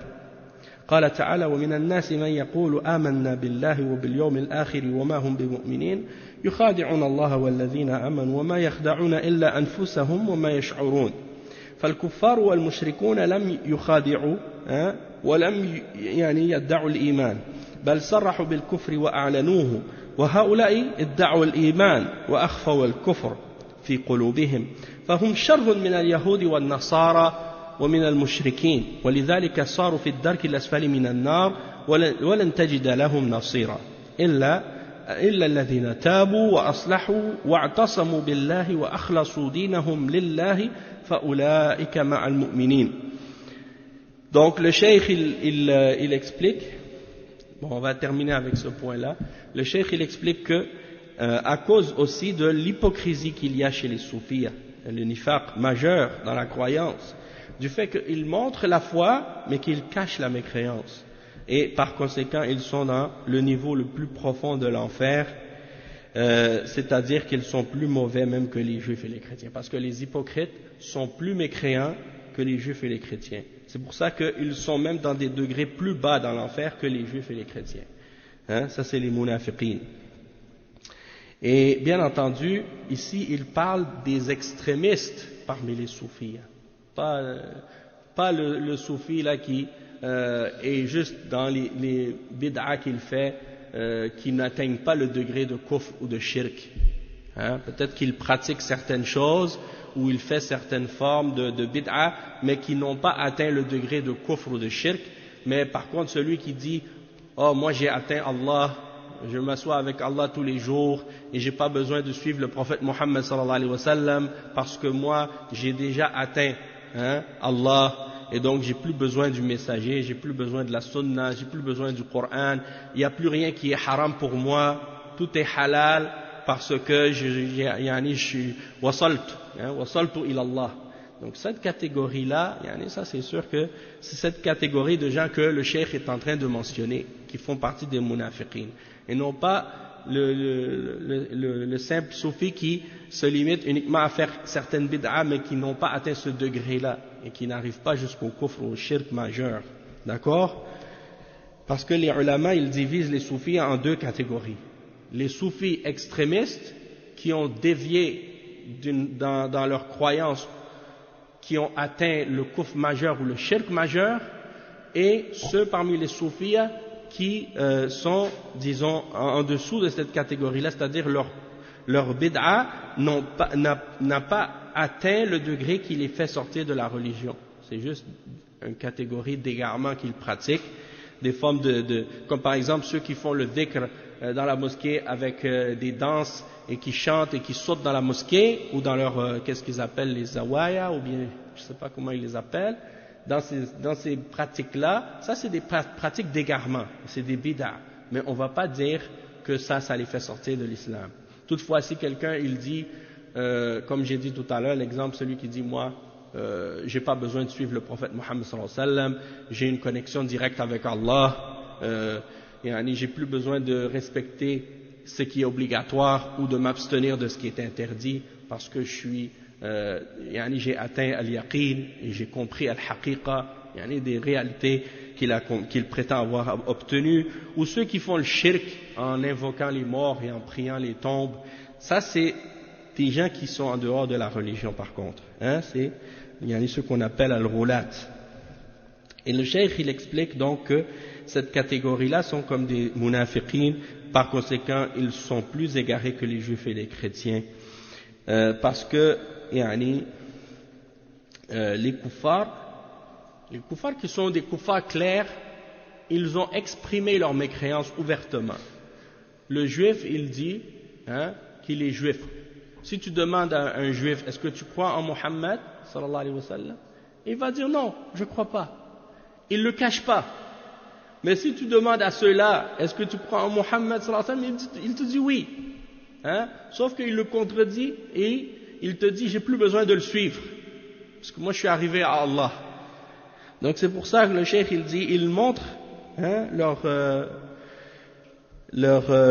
قال تعالى ومن الناس من يقول آمنا بالله وباليوم الآخر وما هم بمؤمنين يخادعون الله والذين آمنوا وما يخدعون إلا أنفسهم وما يشعرون فالكفار والمشركون لم يخادعوا ولم يدعوا الإيمان بل صرحوا بالكفر وأعلنوه وهؤلاء ادعوا الإيمان وأخفوا الكفر في قلوبهم فهم شر من اليهود والنصارى ومن المشركين ولذلك صاروا في الدرك الأسفل من النار ولن تجد لهم نصيرا إلا الذين تابوا وأصلحوا واعتصموا بالله وأخلصوا دينهم لله فأولئك مع المؤمنين. Donc le cheikh il explique, bon on va terminer avec ce point là, le cheikh il explique que à cause aussi de l'hypocrisie qu'il y a chez les soufis, le nifaq majeur dans la croyance, du fait qu'ils montrent la foi mais qu'ils cachent la mécréance et par conséquent ils sont dans le niveau le plus profond de l'enfer, c'est-à-dire qu'ils sont plus mauvais même que les juifs et les chrétiens parce que les hypocrites sont plus mécréants que les juifs et les chrétiens. C'est pour ça qu'ils sont même dans des degrés plus bas dans l'enfer que les juifs et les chrétiens. Ça c'est les munafiqin. Et bien entendu ici il parle des extrémistes parmi les soufis, pas le soufi là qui est juste dans les bid'a qu'il fait, qui n'atteignent pas le degré de kufr ou de shirk. Peut-être qu'il pratique certaines choses ou il fait certaines formes de bid'a, mais qui n'ont pas atteint le degré de kufr ou de shirk. Mais par contre celui qui dit oh moi j'ai atteint Allah, je m'assois avec Allah tous les jours et j'ai pas besoin de suivre le prophète Muhammad sallallahu alayhi wa sallam parce que moi j'ai déjà atteint Allah et donc j'ai plus besoin du messager, j'ai plus besoin de la sunna, j'ai plus besoin du Coran, il n'y a plus rien qui est haram pour moi, tout est halal, parce que je suis wasaltu ila Allah. Donc cette catégorie-là, ça c'est sûr que c'est cette catégorie de gens que le cheikh est en train de mentionner, qui font partie des munafiqin, et non pas le simple soufi qui se limite uniquement à faire certaines bid'a, mais qui n'ont pas atteint ce degré-là, et qui n'arrivent pas jusqu'au kufr, au shirk majeur. D'accord? Parce que les ulama, ils divisent les soufis en deux catégories. Les soufis extrémistes, qui ont dévié dans leur croyance, qui ont atteint le kufr majeur ou le shirk majeur, et ceux parmi les soufis qui sont, disons, en dessous de cette catégorie-là, c'est-à-dire leur bid'a n'a pas atteint le degré qui les fait sortir de la religion. C'est juste une catégorie d'égarement qu'ils pratiquent, des formes comme par exemple ceux qui font le dhikr dans la mosquée avec des danses et qui chantent et qui sautent dans la mosquée, ou dans leur, qu'est-ce qu'ils appellent, les zawaya, ou bien, je ne sais pas comment ils les appellent, dans ces pratiques-là, ça c'est des pratiques d'égarement, c'est des bid'a, mais on ne va pas dire que ça les fait sortir de l'islam. Toutefois, si quelqu'un, il dit, comme j'ai dit tout à l'heure, l'exemple, celui qui dit, moi, j'ai pas besoin de suivre le prophète Mohammed sallallahu alayhi wa sallam, j'ai une connexion directe avec Allah, j'ai plus besoin de respecter ce qui est obligatoire ou de m'abstenir de ce qui est interdit parce que j'ai atteint al-yaqin et j'ai compris al-haqiqa, des réalités qu'il prétend avoir obtenues, ou ceux qui font le shirk en invoquant les morts et en priant les tombes. Ça c'est des gens qui sont en dehors de la religion par contre, c'est ceux qu'on appelle al-roulat. Et le cheikh il explique donc que cette catégorie-là sont comme des munafiqin, par conséquent ils sont plus égarés que les juifs et les chrétiens, parce que les kuffars qui sont des kuffars clairs, ils ont exprimé leur mécréance ouvertement. Le juif il dit qu'il est juif. Si tu demandes à un juif, est-ce que tu crois en Mohammed sallallahu alayhi wa sallam, il va dire non, je ne crois pas. Il ne le cache pas. Mais si tu demandes à ceux-là, est-ce que tu crois en Mohammed sallallahu alayhi wa sallam, il te dit oui. Sauf qu'il le contredit et il te dit j'ai plus besoin de le suivre. Parce que moi je suis arrivé à Allah. Donc c'est pour ça que le cheikh il dit, il montre leur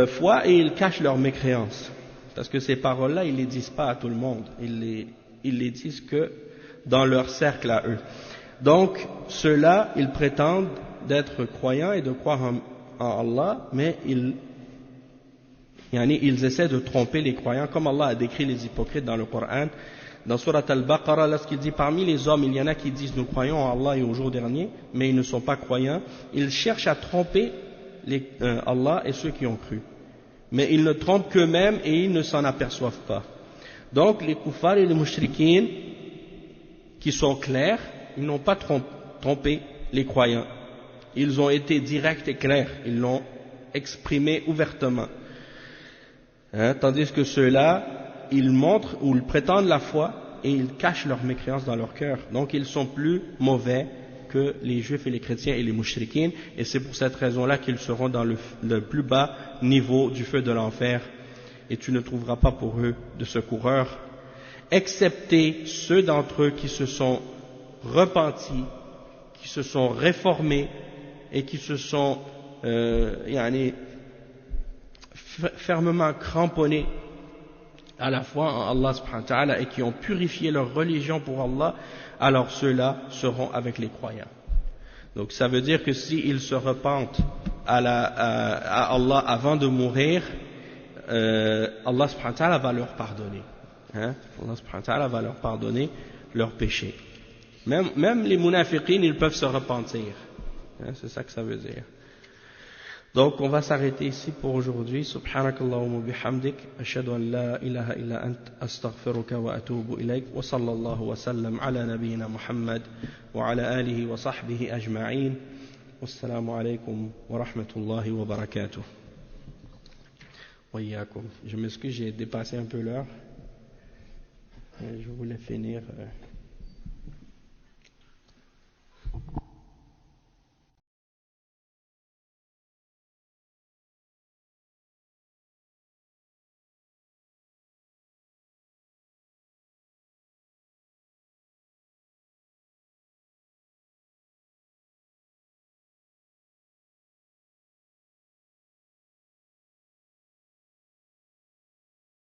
foi et ils cachent leur mécréance. Parce que ces paroles-là, ils ne les disent pas à tout le monde. Ils les disent que dans leur cercle à eux. Donc, ceux-là, ils prétendent d'être croyants et de croire en Allah, mais ils essaient de tromper les croyants, comme Allah a décrit les hypocrites dans le Coran. Dans Surat Al-Baqarah, lorsqu'il dit parmi les hommes, il y en a qui disent nous croyons en Allah et au jour dernier, mais ils ne sont pas croyants. Ils cherchent à tromper Allah et ceux qui ont cru. Mais ils ne trompent qu'eux-mêmes et ils ne s'en aperçoivent pas. Donc les kuffars et les mushrikines qui sont clairs, ils n'ont pas trompé les croyants. Ils ont été directs et clairs, ils l'ont exprimé ouvertement. Tandis que ceux-là, ils montrent ou ils prétendent la foi et ils cachent leur mécréance dans leur cœur. Donc ils sont plus mauvais que les juifs et les chrétiens et les mouchrikines, et c'est pour cette raison-là qu'ils seront dans le plus bas niveau du feu de l'enfer, et tu ne trouveras pas pour eux de secoureurs, excepté ceux d'entre eux qui se sont repentis, qui se sont réformés, et qui se sont fermement cramponnés à la foi en Allah subhanahu wa ta'ala et qui ont purifié leur religion pour Allah, alors ceux-là seront avec les croyants. Donc ça veut dire que s'ils se repentent à Allah avant de mourir, Allah subhanahu wa ta'ala va leur pardonner. Allah subhanahu wa ta'ala va leur pardonner leurs péchés. Même les munafiqines, ils peuvent se repentir. C'est ça que ça veut dire. Donc on va s'arrêter ici pour aujourd'hui. Subhanakallahumma bihamdik, ashhadu an la ilaha illa ant, astaghfiruka wa atubu ilayk, wa sallallahu wa sallam ala nabiyyina Muhammad wa ala alihi wa sahbihi ajma'in. Wassalamu alaykum wa rahmatullahi wa barakatuh. Wa iyyakum. Je m'excuse, j'ai dépassé un peu l'heure. Je voulais finir